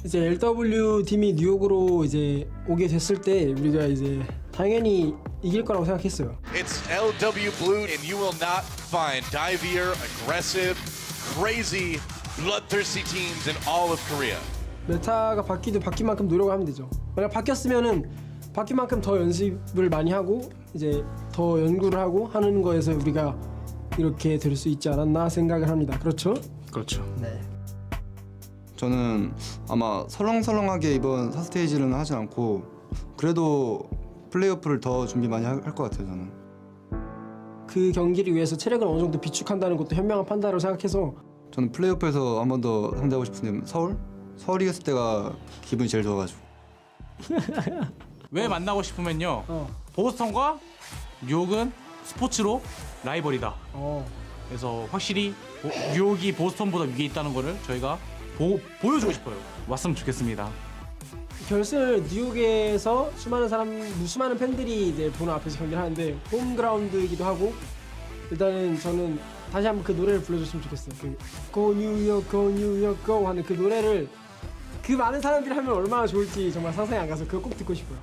이제 LW 팀이 뉴욕으로 이제 오게 됐을 때 우리가 이제 당연히 이길 거라고 생각했어요. It's LW Blue, and you will not find divier, aggressive, crazy, bloodthirsty teams in all of Korea. 메타가 바뀌도 바뀐 만큼 노력을 하면 되죠. 만약 바뀌었으면은 바뀐 만큼 더 연습을 많이 하고 이제 더 연구를 하고 하는 거에서 우리가 이렇게 될 수 있지 않았나 생각을 합니다. 그렇죠? 그렇죠. 네. 저는 아마 설렁설렁하게 이번 4스테이지는 하진 않고 그래도 플레이오프를 더 준비 많이 할 것 같아요. 저는. 그 경기를 위해서 체력을 어느 정도 비축한다는 것도 현명한 판단으로 생각해서 저는 플레이오프에서 한 번 더 상대하고 싶은데 서울이 했을 때가 기분이 제일 좋아가지고. 왜 만나고 싶으면요. 보스턴과 뉴욕은 스포츠로 라이벌이다. 그래서 확실히 뉴욕이 보스턴보다 위에 있다는 거를 저희가 보여주고 싶어요. 왔으면 좋겠습니다. 결승을 뉴욕에서 수많은 팬들이 이제 보는 앞에서 경기를 하는데 홈그라운드이기도 하고 일단은 저는 다시 한번 그 노래를 불러줬으면 좋겠어요. 그 Go New York, Go New York, Go 하는 그 노래를 그 많은 사람들이 하면 얼마나 좋을지 정말 상상이 안 가서 그거 꼭 듣고 싶어요.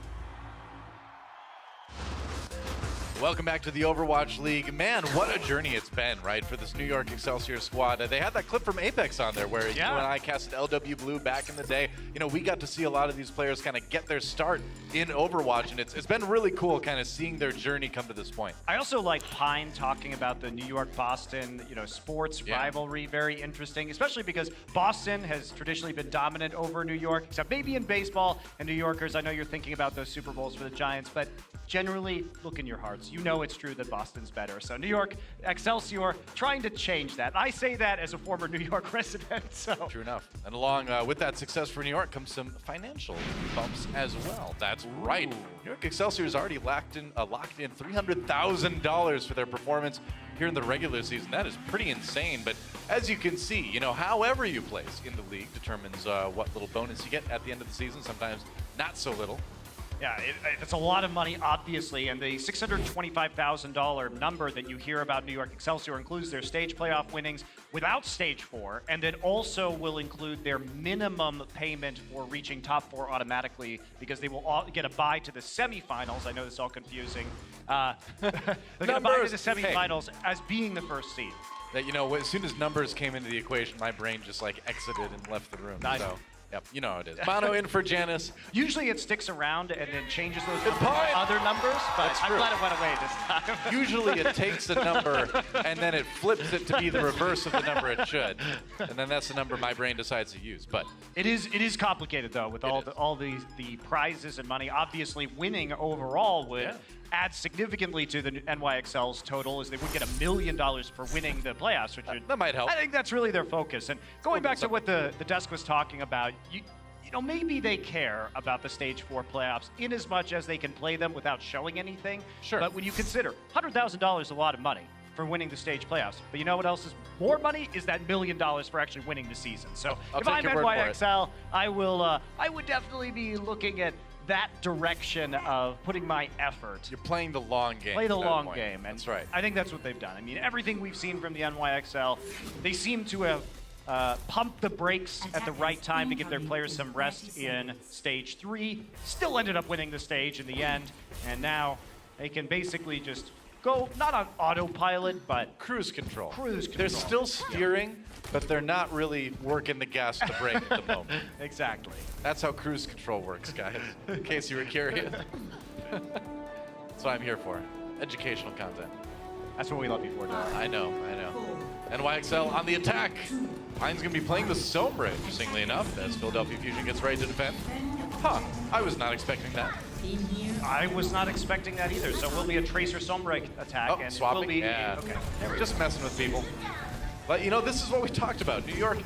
Welcome back to the Overwatch League. Man, what a journey it's been, right, for this New York Excelsior squad. They had that clip from Apex on there where you and I casted LW Blue back in the day. You know, we got to see a lot of these players kind of get their start in Overwatch, and it's been really cool kind of seeing their journey come to this point. I also like Pine talking about the New York-Boston, sports rivalry. Very interesting, especially because Boston has traditionally been dominant over New York, except maybe in baseball. And New Yorkers, I know you're thinking about those Super Bowls for the Giants, but generally, look in your hearts. You know it's true that Boston's better. So New York, Excelsior, trying to change that. I say that as a former New York resident. So True enough. And along with that success for New York comes some financial bumps as well. That's right. New York Excelsior has already locked in $300,000 for their performance here in the regular season. That is pretty insane. But as you can see, however you place in the league determines what little bonus you get at the end of the season. Sometimes not so little. yeah, it's a lot of money, obviously, and the $625,000 number that you hear about New York Excelsior includes their stage playoff winnings without stage 4, and then also will include their minimum payment for reaching top 4 automatically, because they will all get a bye to the semifinals. I know this is all confusing. They're going to bye to the semifinals as being the first seed. That, as soon as numbers came into the equation, my brain just exited and left the room. I so know. Yep, you know how it is. Mono in for Janice. Usually it sticks around and then changes those numbers Pine. to other numbers, but That's I'm true. glad it went away this time. Usually it takes a number and then it flips it to be the reverse of the number it should. And then that's the number my brain decides to use. But It is complicated though with all the prizes and money. Obviously, winning overall would add significantly to the NYXL's total, as they would get $1 million for winning the playoffs, which would, that might help. I think that's really their focus. And going back to what the desk was talking about, you know, maybe they care about the Stage 4 playoffs in as much as they can play them without showing anything. Sure. But when you consider $100,000 is a lot of money for winning the stage playoffs. But you know what else is more money? Is that $1 million for actually winning the season. So I'll if take I'm your word for it. NYXL, I would definitely be looking at that direction of putting my effort. you're playing the long game. Play the at that long point. game. And That's right. I think that's what they've done. I mean, everything we've seen from the NYXL, they seem to have pumped the brakes at the right time to give their players some rest in Stage 3. Still ended up winning the stage in the end. And now they can basically just go, not on autopilot, but Cruise control. Cruise They're control. still steering, but they're not really working the gas to brake at the moment. exactly. That's how cruise control works, guys, in case you were curious. That's what I'm here for. Educational content. That's what we love you for, Doug. I know. NYXL on the attack. Pine's going to be playing the Sombra, interestingly enough, as Philadelphia Fusion gets ready to defend. Huh, I was not expecting that. I was not expecting that either. So it will be a Tracer Sombra attack. Oh, and swapping? It will be, Yeah. Okay. There we go. Just messing with people. But, you know, this is what we talked about. New York,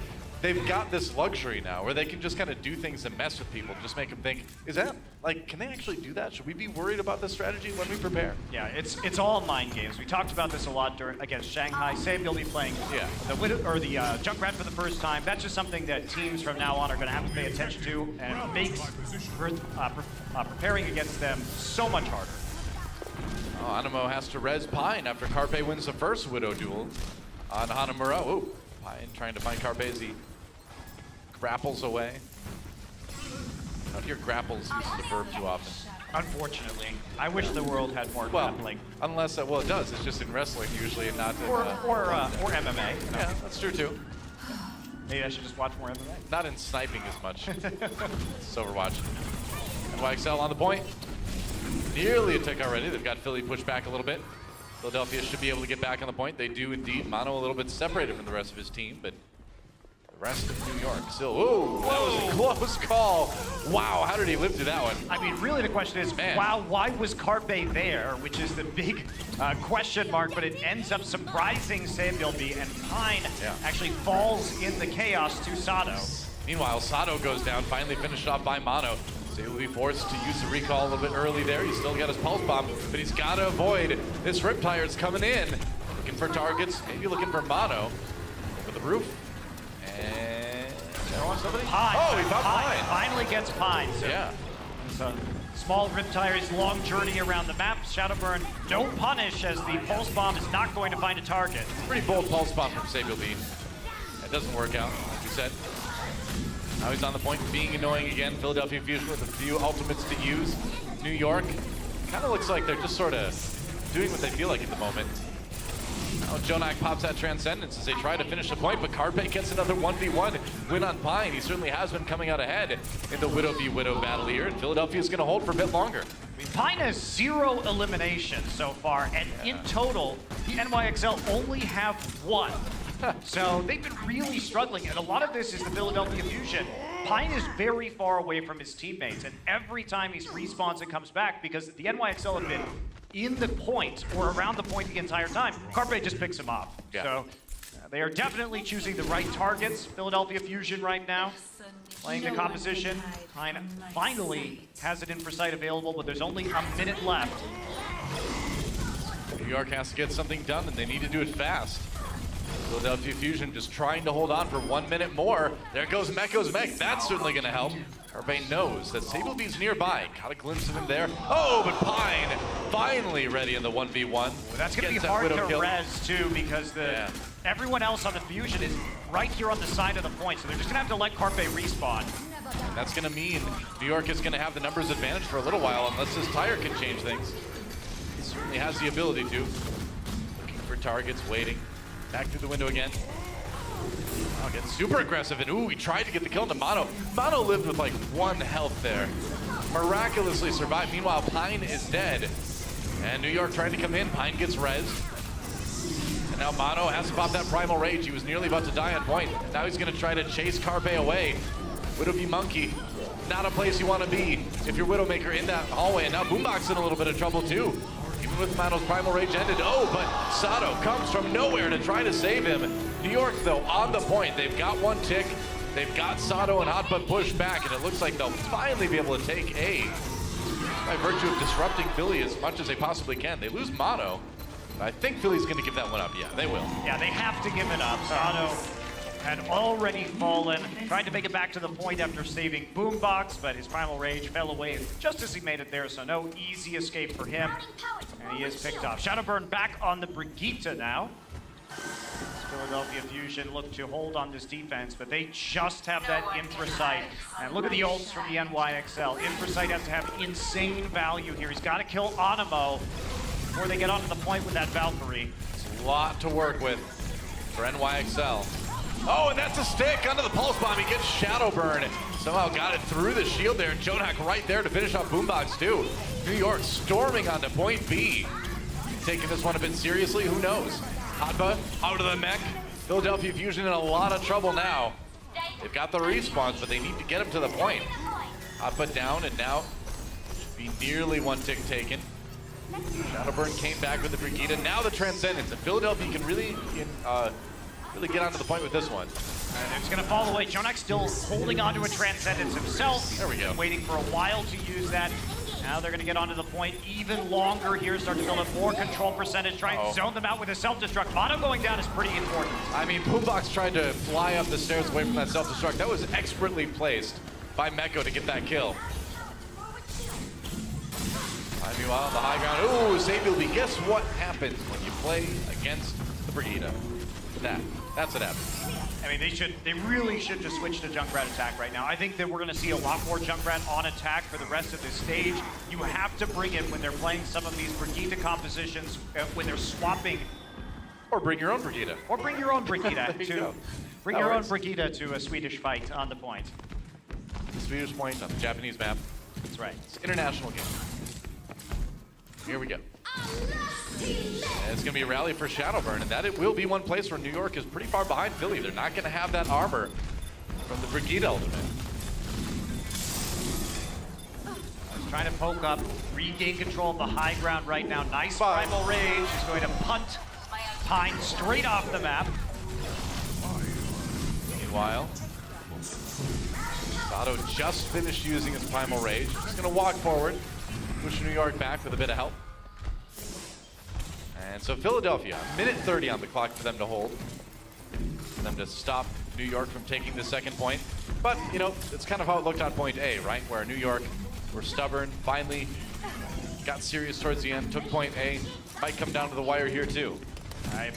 they've got this luxury now where they can just kind of do things and mess with people, just make them think, is that, like, can they actually do that? Should we be worried about this strategy when we prepare? Yeah, it's all mind games. We talked about this a lot against Shanghai. Say they'll be playing the Junkrat for the first time. That's just something that teams from now on are going to have to pay attention to, and it makes preparing against them so much harder. Oh, Animo has to res Pine after Carpe wins the first Widow duel on Hanamura. Oh, Pine trying to find Carpe as he grapples away. I don't hear grapples used as a verb too often. Unfortunately, I wish the world had more Well, grappling. unless, well, it does. It's just in wrestling usually and not in... Or MMA. yeah, that's true too. Maybe I should just watch more MMA. Not in sniping as much. It's Overwatch. NYXL on the point. Nearly a tick already. They've got Philly pushed back a little bit. Philadelphia should be able to get back on the point. They do indeed. Mono a little bit separated from the rest of his team, but the rest of New York still. Oh, that was a close call. Wow, how did he live through that one? I mean, really the question is, Man. wow, why was Carpe there? Which is the big question mark, but it ends up surprising Sabilby, and Pine actually falls in the chaos to Sato. Meanwhile, Sato goes down, finally finished off by Mono. So he'll be forced to use the recall a little bit early there. He's still got his pulse bomb, but he's got to avoid this Riptire's coming in. Looking for targets, maybe looking for Mono. Over the roof. And somebody? Pine. Oh, he found Pine. Finally gets Pine. So Yeah. So small Riptire's long journey around the map. Shadowburn, no punish as the pulse bomb is not going to find a target. Pretty bold pulse bomb from Sabilby. That doesn't work out, like we said. Now he's on the point, being annoying again. Philadelphia Fusion with a few ultimates to use. New York, kind of looks like they're just sort of doing what they feel like at the moment. Now Jonak pops that Transcendence as they try to finish the point, but Carpe gets another 1v1 win on Pine. He certainly has been coming out ahead in the Widow v Widow battle here, and Philadelphia's going to hold for a bit longer. Pine has 0 eliminations so far, and in total, the NYXL only have 1. So they've been really struggling, and a lot of this is the Philadelphia Fusion. Pine is very far away from his teammates, and every time he respawns and comes back, because the NYXL have been in the point or around the point the entire time, Carpe just picks him up. Yeah. So they are definitely choosing the right targets. Philadelphia Fusion right now, playing the composition. Pine finally has it in for sight available, but there's only a minute left. New York has to get something done, and they need to do it fast. Philadelphia Fusion just trying to hold on for 1 minute more. There goes Mecho's mech. That's certainly going to help. Carpe knows that Sablebee's nearby. Caught a glimpse of him there. Oh, but Pine finally ready in the 1v1. Well, that's going to be hard to res, too, because everyone else on the Fusion is right here on the side of the point, so they're just going to have to let Carpe respawn. That's going to mean New York is going to have the numbers advantage for a little while, unless this tire can change things. He certainly has the ability to. Looking for targets, waiting. Back through the window again. Oh, gets super aggressive, and ooh, he tried to get the kill into Mono. Mono lived with like 1 health there. Miraculously survived. Meanwhile, Pine is dead. And New York trying to come in. Pine gets rezzed. And now Mono has to pop that Primal Rage. He was nearly about to die on point. Now he's going to try to chase Carpe away. Widow v Monkey, not a place you want to be if you're Widowmaker in that hallway. And now Boombox in a little bit of trouble too. Even with Mono's Primal Rage ended. Oh, but Sato comes from nowhere to try to save him. New York, though, on the point. They've got 1 tick. They've got Sato and Hotbutt pushed back, and it looks like they'll finally be able to take A by virtue of disrupting Philly as much as they possibly can. They lose Mono. I think Philly's going to give that one up. Yeah, they will. Yeah, they have to give it up. Sato had already fallen, tried to make it back to the point after saving Boombox, but his Primal Rage fell away just as he made it there, so no easy escape for him. And he is picked off. Shadowburn back on the Brigitte now. Philadelphia Fusion look to hold on this defense, but they just have that Infrasight. And look at the ults from the NYXL. Infrasight has to have insane value here. He's got to kill Animo before they get onto the point with that Valkyrie. It's a lot to work with for NYXL. Oh, and that's a stick onto the Pulse Bomb. He gets Shadowburn. Somehow got it through the shield there, and Jonak right there to finish off Boombox too. New York storming onto point B. Taking this one a bit seriously, who knows? Hotbutt out of the mech. Philadelphia Fusion in a lot of trouble now. They've got the respawns, but they need to get him to the point. Hotbutt down, and now should be nearly 1 tick taken. Shadowburn came back with the Brigitte. Now the Transcendence. And Philadelphia can really get onto the point with this one. And it's going to fall away. Jonak still holding onto a Transcendence himself. There we go. Waiting for a while to use that. Now they're going to get onto the point even longer here, start to build up more control percentage, try and zone them out with a self-destruct. Mono going down is pretty important. I mean, Boombox tried to fly up the stairs away from that self-destruct. That was expertly placed by Meko to get that kill. Meanwhile, the high ground. Ooh, Sabielby. Guess what happens when you play against the Brigitte? That's what happens. I mean, they really should just switch to Junkrat attack right now. I think that we're going to see a lot more Junkrat on attack for the rest of this stage. You have to bring it when they're playing some of these Brigitte compositions, when they're swapping. Or bring your own Brigitte. Or bring your own Brigitte you bring your own Brigitte to a Swedish fight on the point. The Swedish point on the Japanese map. That's right. It's an international game. Here we go. And it's going to be a rally for Shadowburn, and that it will be one place where New York is pretty far behind Philly. They're not going to have that armor from the Brigitte ultimate. He's trying to poke up, regain control of the high ground right now. Nice Primal Rage. He's going to punt Pine straight off the map. Meanwhile, Sato just finished using his Primal Rage. He's going to walk forward, push New York back with a bit of help. And so Philadelphia, a minute 30 on the clock for them to hold. For them to stop New York from taking the second point. But, you know, it's kind of how it looked on point A, right? Where New York were stubborn, finally got serious towards the end, took point A. Might come down to the wire here too.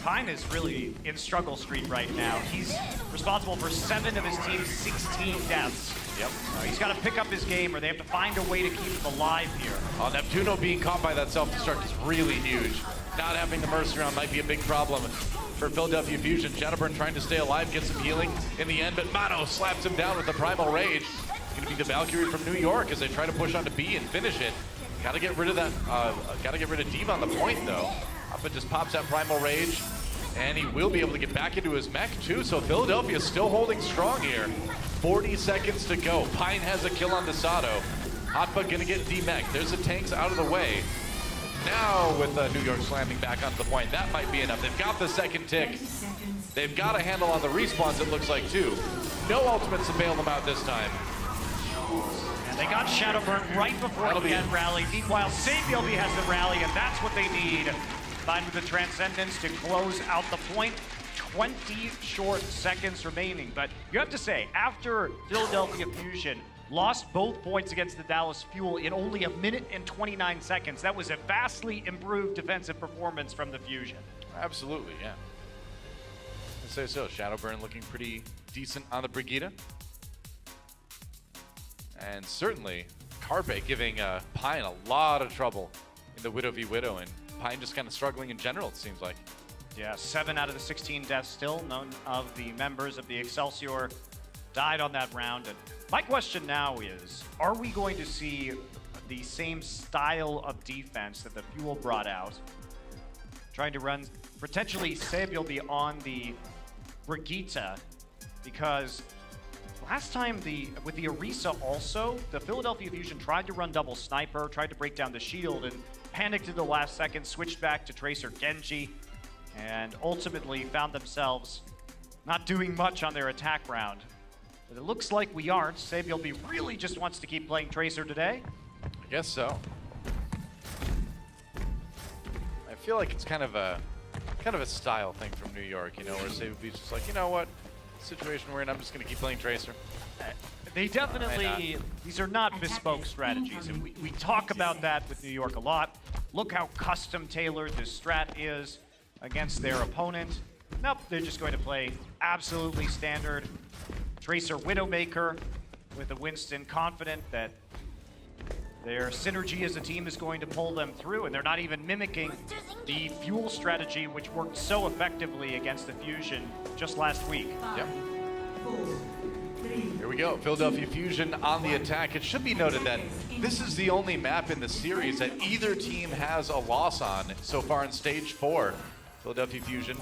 Pine is really in struggle street right now. He's responsible for 7 of his team's 16 deaths. Yep. He's got to pick up his game, or they have to find a way to keep him alive here. Neptuno being caught by that self-destruct is really huge. Not having the Mercy round might be a big problem for Philadelphia Fusion. Shadowburn trying to stay alive, get some healing in the end, but Mono slaps him down with the Primal Rage. It's going to be the Valkyrie from New York as they try to push onto B and finish it. Got to get rid of that. Got to get rid of Diva on the point though. But just pops that Primal Rage, and he will be able to get back into his mech too. So Philadelphia is still holding strong here. 40 seconds to go. Pine has a kill on the Sato. Hotbutt gonna get D-mech. There's the tanks out of the way. Now with New York slamming back onto the point, that might be enough. They've got the second tick. They've got a handle on the respawns, it looks like, too. No ultimates to bail them out this time. And they got Shadowburn right before the end rally. Meanwhile, Sabielby has the rally, and that's what they need. Combined with the Transcendence to close out the point. 20 short seconds remaining. But you have to say, after Philadelphia Fusion lost both points against the Dallas Fuel in only a minute and 29 seconds, that was a vastly improved defensive performance from the Fusion. Absolutely, yeah. I'd say so. Shadowburn looking pretty decent on the Brigitte. And certainly, Carpe giving Pine a lot of trouble in the Widow v Widow, and Pine just kind of struggling in general, it seems like. Yeah, 7 out of the 16 deaths still. None of the members of the Excelsior died on that round. And my question now is, are we going to see the same style of defense that the Fuel brought out? Trying to run, potentially Seb will be on the Brigitte, because last time with the Orisa also, the Philadelphia Fusion tried to run double sniper, tried to break down the shield, and panicked at the last second, switched back to Tracer Genji, and ultimately found themselves not doing much on their attack round. But it looks like we aren't. Sabielby really just wants to keep playing Tracer today. I guess so. I feel like it's kind of a style thing from New York, you know, where Sabielby's just like, you know what, situation we're in, I'm just going to keep playing Tracer. They definitely, these are not bespoke strategies, and we talk about that with New York a lot. Look how custom tailored this strat is against their opponent. Nope, they're just going to play absolutely standard Tracer Widowmaker with a Winston, confident that their synergy as a team is going to pull them through, and they're not even mimicking the Fuel strategy, which worked so effectively against the Fusion just last week. Yep. Here we go, Philadelphia Fusion on the attack. It should be noted that this is the only map in the series that either team has a loss on so far in Stage 4. Philadelphia Fusion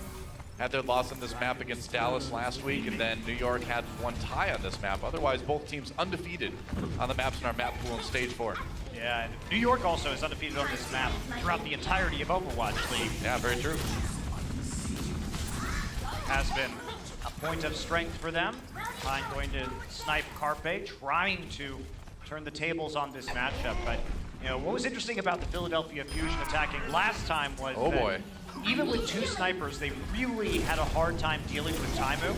had their loss on this map against Dallas last week, and then New York had one tie on this map. Otherwise, both teams undefeated on the maps in our map pool in Stage 4. Yeah, and New York also is undefeated on this map throughout the entirety of Overwatch League. Yeah, very true. Has been a point of strength for them. Pine going to snipe Carpe, trying to turn the tables on this matchup. But, you know, what was interesting about the Philadelphia Fusion attacking last time was that even with 2 snipers, they really had a hard time dealing with Taimu.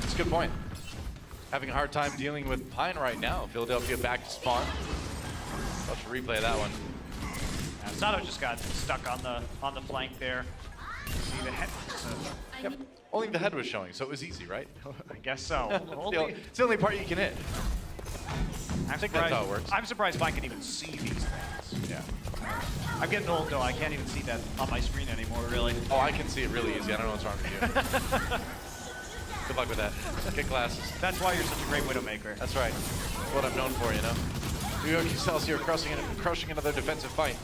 That's a good point. Having a hard time dealing with Pine right now. Philadelphia back to spawn. I'll have to replay that one. Yeah, Sato just got stuck on the flank there. See the head. Yep. Only the head was showing, so it was easy, right? I guess so. It's the only part you can hit. I'm surprised, that's how it works. I'm surprised Pine can even see these things. Yeah. I'm getting old though, I can't even see that on my screen anymore, really. Oh, I can see it really easy. I don't know what's wrong with you. Good luck with that. Get glasses. That's why you're such a great Widowmaker. That's right. That's what I'm known for, you know? New York Excelsior crushing another defensive fight.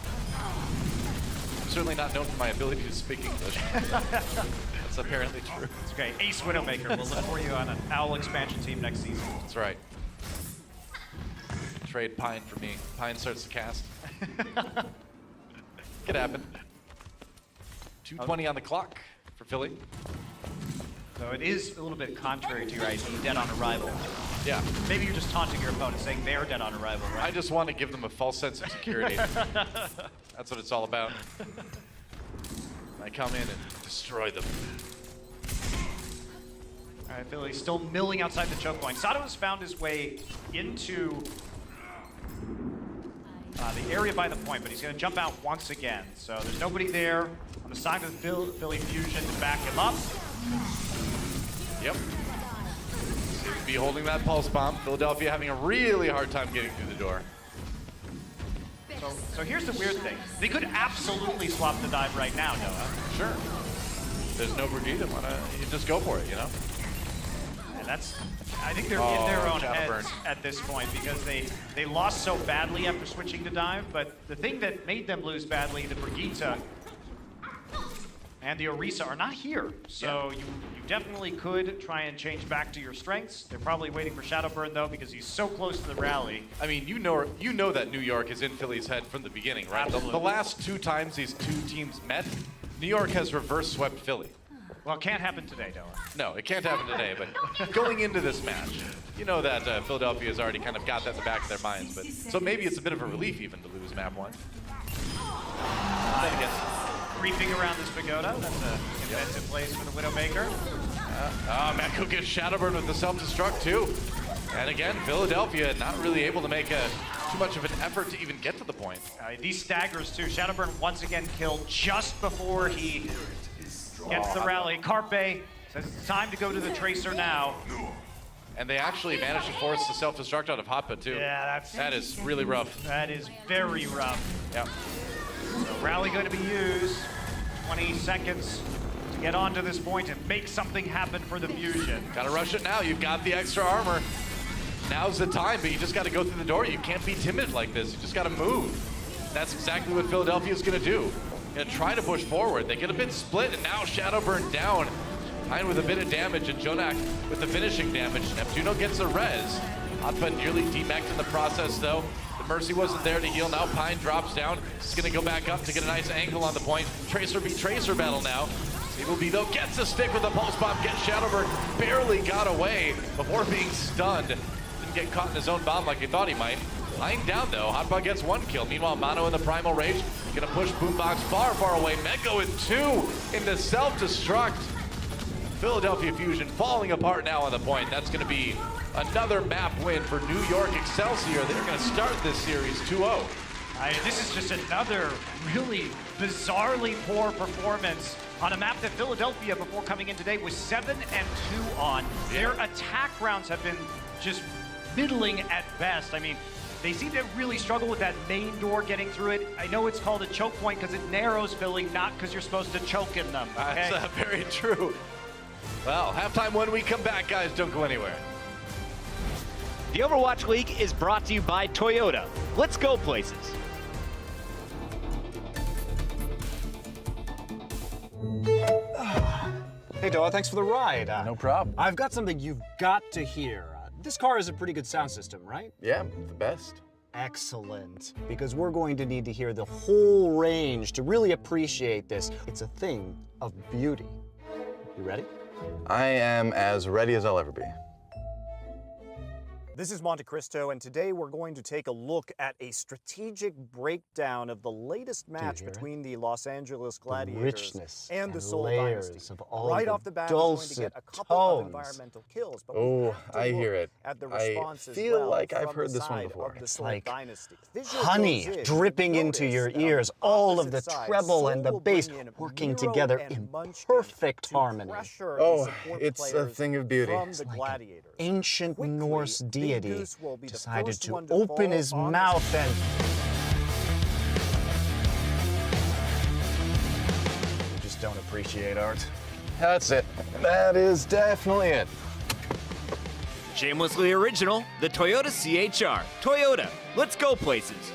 I'm certainly not known for my ability to speak English. That's apparently true. It's okay. Ace Widowmaker. We'll look for you on an Owl expansion team next season. That's right. Trade Pine for me. Pine starts to cast. Could happen. 2:20 on the clock for Philly. So it is a little bit contrary to your idea, dead on arrival. Yeah. Maybe you're just taunting your opponent, saying they're dead on arrival, right? I just want to give them a false sense of security. That's what it's all about. I come in and destroy them. All right, Philly's still milling outside the choke point. Sato has found his way into the area by the point, but he's going to jump out once again. So there's nobody there on the side of the Philly Fusion to back him up. Yep. Seems to be holding that pulse bomb. Philadelphia having a really hard time getting through the door. So here's the weird thing. They could absolutely swap the dive right now, Noah. Sure. There's no Brigitte. You just go for it, you know? And that's, I think they're in their own heads at this point because they lost so badly after switching to dive, but the thing that made them lose badly, the Brigitte and the Orisa are not here. So you definitely could try and change back to your strengths. They're probably waiting for Shadowburn though because he's so close to the rally. I mean, you know that New York is in Philly's head from the beginning, right? The last 2 times these 2 teams met, New York has reverse swept Philly. Well, it can't happen today, Noah. No, it can't happen today, but going into this match, you know that Philadelphia has already kind of got that in the back of their minds, but so maybe it's a bit of a relief even to lose map 1. Then again, creeping around this pagoda. That's a defensive place for the Widowmaker. Maku gets Shadowburn with the self-destruct too. And again, Philadelphia not really able to make too much of an effort to even get to the point. These staggers too. Shadowburn once again killed just before he gets the rally. Carpe says it's time to go to the Tracer now. And they actually managed to force the self-destruct out of Hotba too. Yeah, that is really rough. That is very rough. Yep. So rally going to be used. 20 seconds to get onto this point and make something happen for the Fusion. Gotta rush it now. You've got the extra armor. Now's the time, but you just gotta go through the door. You can't be timid like this. You just gotta move. That's exactly what Philadelphia's gonna do. Gonna try to push forward. They get a bit split, and now Shadowburn down. Pine with a bit of damage, and Jonak with the finishing damage. Neptuno gets a res. Hotba nearly demeched in the process, though. The Mercy wasn't there to heal. Now Pine drops down. He's gonna go back up to get a nice angle on the point. Tracer v Tracer battle now. Sable though gets a stick with a pulse bomb. Gets Shadowburn. Barely got away before being stunned. Didn't get caught in his own bomb like he thought he might. Lying down though, Hotba gets 1 kill. Meanwhile, Mono in the Primal Rage. Gonna push Boombox far, far away. Mego with 2 into self-destruct. Philadelphia Fusion falling apart now on the point. That's gonna be another map win for New York Excelsior. They're gonna start this series 2-0. This is just another really bizarrely poor performance on a map that Philadelphia, before coming in today, was 7-2 on. Their attack rounds have been just middling at best. I mean, they seem to really struggle with that main door getting through it. I know it's called a choke point because it narrows Philly, not because you're supposed to choke in them. Okay? That's very true. Well, halftime when we come back, guys, don't go anywhere. The Overwatch League is brought to you by Toyota. Let's go places. Hey, Doa, thanks for the ride. No problem. I've got something you've got to hear. This car has a pretty good sound system, right? Yeah, the best. Excellent. Because we're going to need to hear the whole range to really appreciate this. It's a thing of beauty. You ready? I am as ready as I'll ever be. This is Monte Cristo, and today we're going to take a look at a strategic breakdown of the latest match between the Los Angeles Gladiators and the Seoul Dynasty. Of all right off the bat, we're going to get a couple of environmental kills. But I hear it. At the I feel like I've heard this one before. It's like honey dripping into your ears, all of the treble and the bass working together in perfect harmony. Oh, it's a thing of beauty. It's like an ancient Norse deity decided to open his mouth and... You just don't appreciate art. That's it. That is definitely it. Shamelessly original, the Toyota CHR. Toyota, let's go places.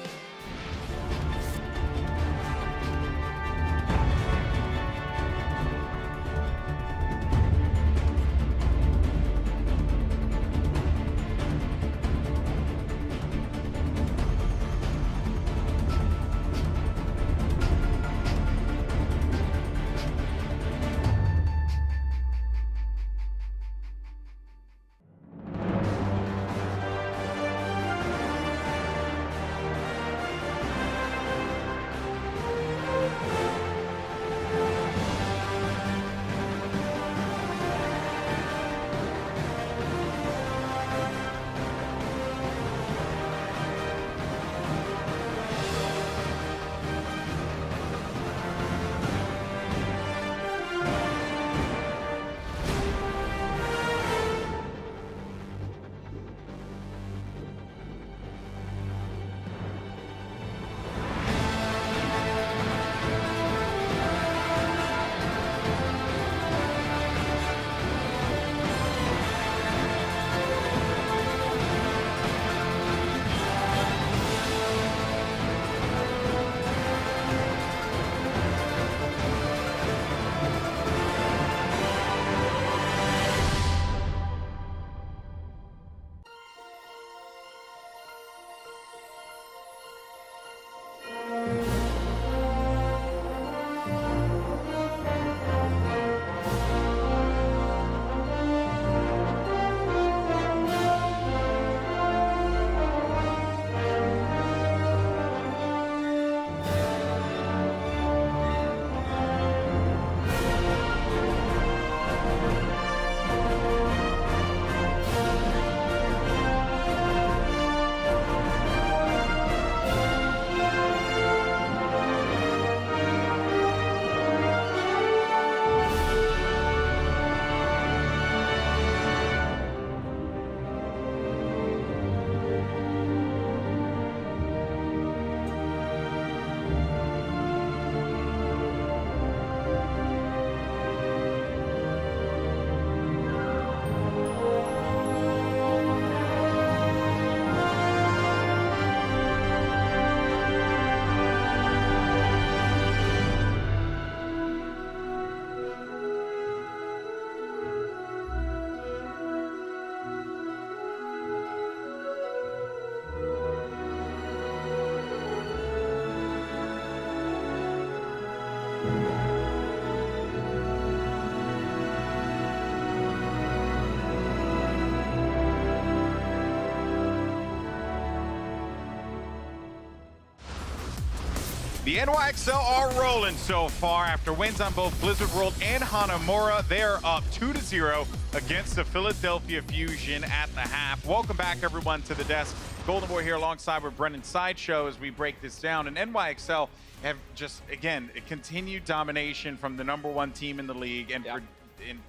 The NYXL are rolling so far after wins on both Blizzard World and Hanamura. They're up 2-0 against the Philadelphia Fusion at the half. Welcome back, everyone, to the desk. Golden Boy here alongside with Brennan Sideshow as we break this down. And NYXL have just, again, a continued domination from the #1 team in the league. And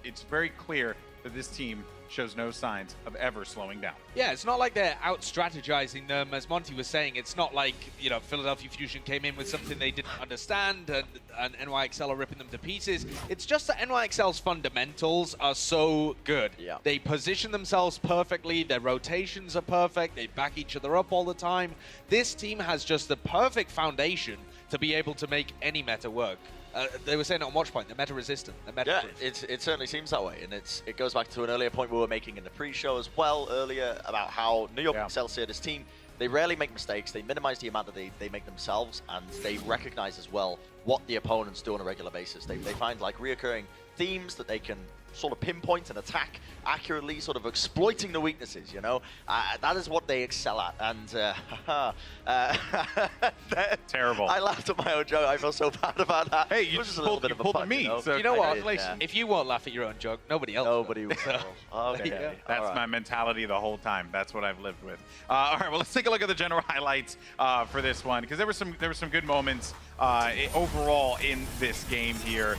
it's very clear that this team shows no signs of ever slowing down. Yeah, it's not like they're out-strategizing them. As Monty was saying, it's not like, you know, Philadelphia Fusion came in with something they didn't understand and NYXL are ripping them to pieces. It's just that NYXL's fundamentals are so good. Yeah. They position themselves perfectly, their rotations are perfect, they back each other up all the time. This team has just the perfect foundation to be able to make any meta work. They were saying it on Watchpoint, they're meta-resistant. Yeah, it certainly seems that way, and it goes back to an earlier point we were making in the pre-show as well earlier about how New York Excelsior, this team, they rarely make mistakes, they minimize the amount that they make themselves, and they recognize as well what the opponents do on a regular basis. They find like reoccurring themes that they can sort of pinpoint and attack accurately, sort of exploiting the weaknesses, you know? That is what they excel at, and terrible. I laughed at my own joke. I feel so bad about that. Hey, you just pulled me. You know? So you know what? If you won't laugh at your own joke, nobody else will. Okay. That's my mentality the whole time. That's what I've lived with. All right, well, let's take a look at the general highlights for this one, because there were some good moments overall in this game here.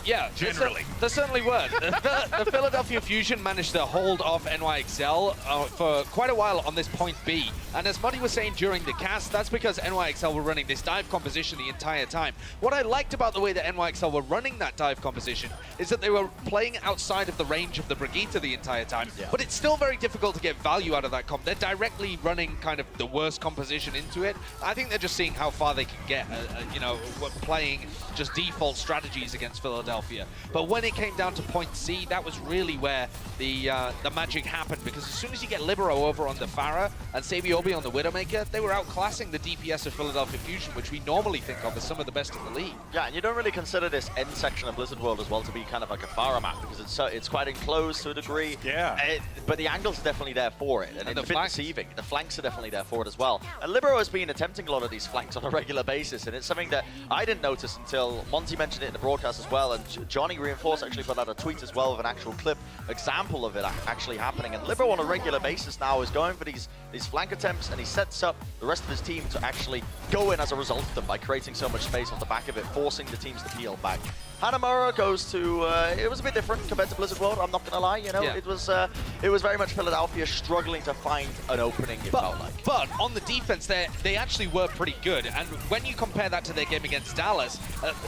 Yeah, generally. There certainly were. The Philadelphia Fusion managed to hold off NYXL for quite a while on this point B. And as Monty was saying during the cast, that's because NYXL were running this dive composition the entire time. What I liked about the way that NYXL were running that dive composition is that they were playing outside of the range of the Brigitte the entire time. Yeah. But it's still very difficult to get value out of that comp. They're directly running kind of the worst composition into it. I think they're just seeing how far they can get, you know, playing just default strategies against Philadelphia. But when it came down to point C, that was really where the magic happened, because as soon as you get Libero over on the Pharah and Sabiobi on the Widowmaker, they were outclassing the DPS of Philadelphia Fusion, which we normally think of as some of the best in the league. Yeah, and you don't really consider this end section of Blizzard World as well to be kind of like a Pharah map, because it's quite enclosed to a degree. Yeah. But the angles are definitely there for it, and it's a bit deceiving. The flanks are definitely there for it as well. And Libero has been attempting a lot of these flanks on a regular basis, and it's something that I didn't notice until Monty mentioned it in the broadcast as well, and Johnny Reinforce actually put out a tweet as well with an actual clip example of it actually happening. And Libero on a regular basis now is going for these flank attempts, and he sets up the rest of his team to actually go in as a result of them by creating so much space off the back of it, forcing the teams to peel back. Hanamura goes to, it was a bit different compared to Blizzard World, I'm not gonna lie, you know, it was very much Philadelphia struggling to find an opening, it felt like. But on the defense, they actually were pretty good, and when you compare that to their game against Dallas,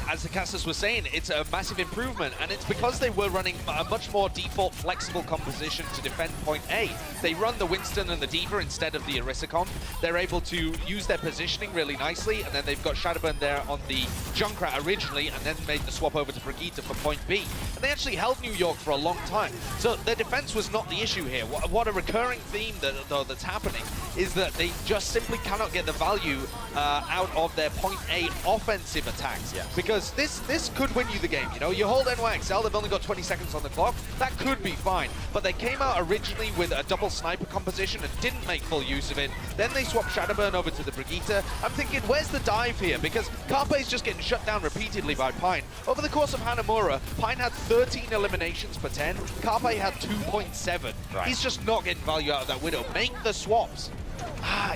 as the casters were saying, it's a massive improvement, and it's because they were running a much more default, flexible composition to defend point A. They run the Winston and the D.Va instead of the Orisa comp. They're able to use their positioning really nicely, and then they've got Shadowburn there on the Junkrat originally, and then made the swap over to Brigitte for point B. And they actually held New York for a long time. So their defense was not the issue here. What a recurring theme that's happening is that they just simply cannot get the value out of their point A offensive attacks. Yeah. Because this could win you the game. You know, you hold NYXL, they've only got 20 seconds on the clock. That could be fine. But they came out originally with a double sniper composition and didn't make full use of it. Then they swapped Shadowburn over to the Brigitte. I'm thinking, where's the dive here? Because Carpe's just getting shut down repeatedly by Pine. Over the course of Hanamura, Pine had 13 eliminations per 10. Carpe had 2.7. Right. He's just not getting value out of that Widow. Make the swaps.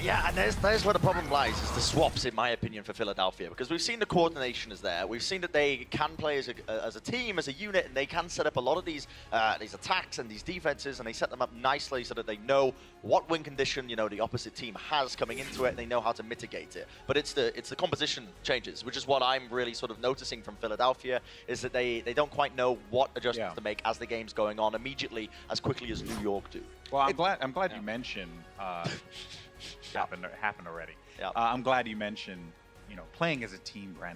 Yeah, and there's where the problem lies, is the swaps, in my opinion, for Philadelphia. Because we've seen the coordination is there. We've seen that they can play as a team, as a unit, and they can set up a lot of these attacks and these defenses, and they set them up nicely so that they know what win condition, you know, the opposite team has coming into it, and they know how to mitigate it. But it's the composition changes, which is what I'm really sort of noticing from Philadelphia, is that they don't quite know what adjustments to make as the game's going on immediately, as quickly as New York do. Well, I'm glad you mentioned happened already. Yep. I'm glad you mentioned, you know, playing as a team, Bren.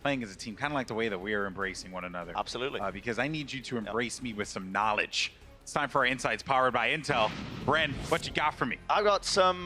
Playing as a team, kind of like the way that we are embracing one another. Absolutely. Because I need you to embrace me with some knowledge. It's time for our insights powered by Intel. Bren, what you got for me? I got some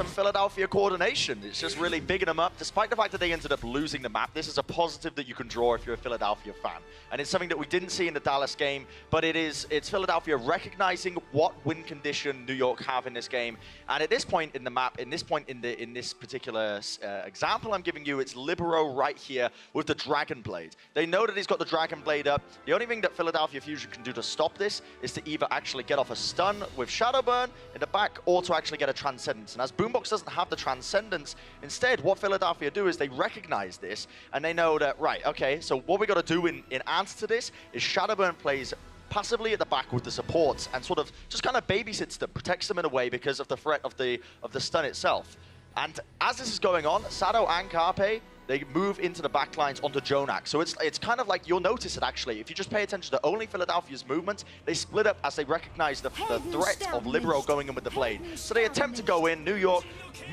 Philadelphia coordination. It's just really bigging them up. Despite the fact that they ended up losing the map, this is a positive that you can draw if you're a Philadelphia fan. And it's something that we didn't see in the Dallas game, but it's Philadelphia recognizing what win condition New York have in this game. And at this point in the map, in this particular example I'm giving you, it's Libero right here with the Dragon Blade. They know that he's got the Dragon Blade up. The only thing that Philadelphia Fusion can do to stop this is to either actually get off a stun with Shadow Burn in the back, or to actually get a Transcendence. And as Boombox doesn't have the Transcendence, instead what Philadelphia do is they recognize this and they know that, right, okay, so what we got to do in answer to this is Shadowburn plays passively at the back with the supports and sort of just kind of babysits them, protects them in a way because of the threat of the stun itself. And as this is going on, Sado and Carpe, they move into the back lines onto Jonak. So it's kind of like, you'll notice it actually. If you just pay attention to only Philadelphia's movements, they split up as they recognize the threat of Libero going in with the Blade. So they attempt to go in, New York,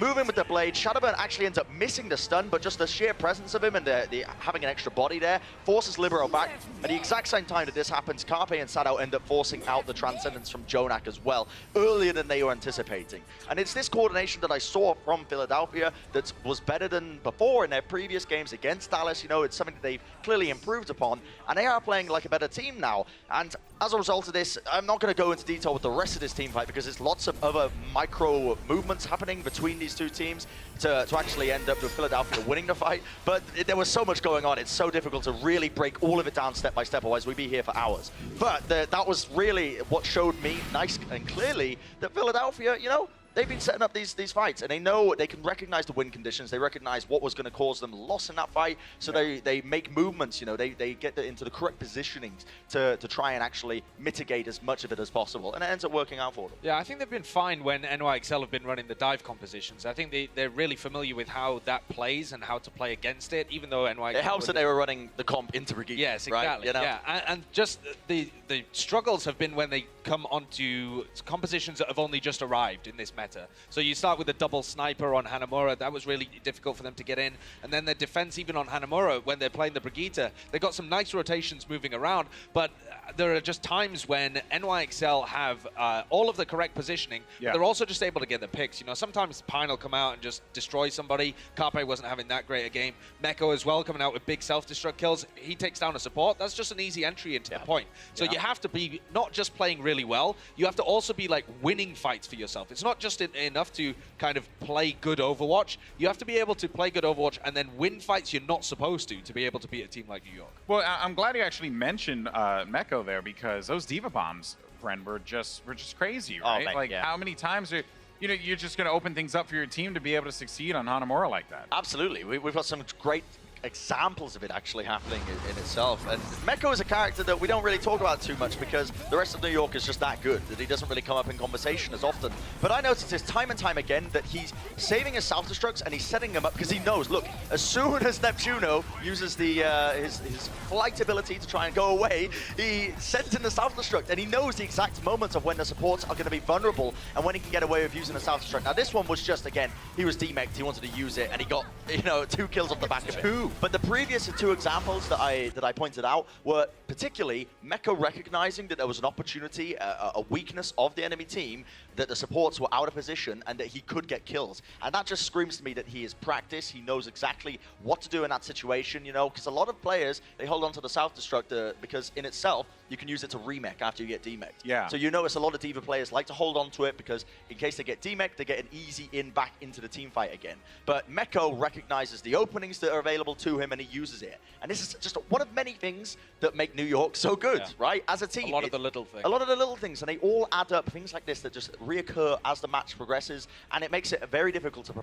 move in with the Blade. Shadowburn actually ends up missing the stun, but just the sheer presence of him and the having an extra body there forces Libero back. At the exact same time that this happens, Carpe and Sado end up forcing out the Transcendence from Jonak as well, earlier than they were anticipating. And it's this coordination that I saw from Philadelphia that was better than before in their previous games against Dallas. You know, it's something that they've clearly improved upon, and they are playing like a better team now. And as a result of this, I'm not going to go into detail with the rest of this team fight because there's lots of other micro movements happening between these two teams to actually end up with Philadelphia winning the fight. But there was so much going on, it's so difficult to really break all of it down step by step, otherwise we'd be here for hours. But that was really what showed me nice and clearly that Philadelphia, you know, they've been setting up these fights, and they know they can recognize the win conditions. They recognize what was going to cause them loss in that fight, so they make movements. You know, they get into the correct positionings to try and actually mitigate as much of it as possible, and it ends up working out for them. Yeah, I think they've been fine when NYXL have been running the dive compositions. I think they're really familiar with how that plays and how to play against it, even though NYXL... It helps that they were running the comp into Brigitte. Yes, exactly. Right? You know? Yeah, and just the struggles have been when they come onto compositions that have only just arrived in this meta. So you start with a double sniper on Hanamura. That was really difficult for them to get in. And then their defense, even on Hanamura, when they're playing the Brigitte, they got some nice rotations moving around. But there are just times when NYXL have all of the correct positioning. Yeah. They're also just able to get the picks. You know, sometimes Pine will come out and just destroy somebody. Carpe wasn't having that great a game. Meko as well, coming out with big self-destruct kills. He takes down a support. That's just an easy entry into the point. So you have to be not just playing really well, you have to also be like winning fights for yourself. It's not just enough to kind of play good Overwatch. You have to be able to play good Overwatch and then win fights you're not supposed to be able to beat a team like New York. Well, I'm glad you actually mentioned Meko there, because those Diva Bombs, Bren, were just crazy, right? Oh, man, like, how many times are you're just going to open things up for your team to be able to succeed on Hanamura like that? Absolutely. We've got some great examples of it actually happening in itself. And Meko is a character that we don't really talk about too much because the rest of New York is just that good that he doesn't really come up in conversation as often. But I noticed this time and time again that he's saving his self-destructs and he's setting them up because he knows, look, as soon as Neptuno uses the his flight ability to try and go away, he sends in the self-destruct and he knows the exact moments of when the supports are going to be vulnerable and when he can get away with using the self-destruct. Now this one was just, again, he was demeched, he wanted to use it, and he got, you know, 2 kills off the back of it. But the previous 2 examples that I pointed out were particularly Meko recognizing that there was an opportunity, a weakness of the enemy team, that the supports were out of position and that he could get kills. And that just screams to me that he is practiced. He knows exactly what to do in that situation, you know, because a lot of players, they hold on to the self-destruct because in itself, you can use it to remech after you get demeched. Yeah. So you notice a lot of Diva players like to hold on to it because in case they get demeched, they get an easy in back into the team fight again. But Meko recognizes the openings that are available to him and he uses it. And this is just one of many things that make New York so good, right? As a team. A lot of the little things. A lot of the little things, and they all add up, things like this that just reoccur as the match progresses, and it makes it very difficult to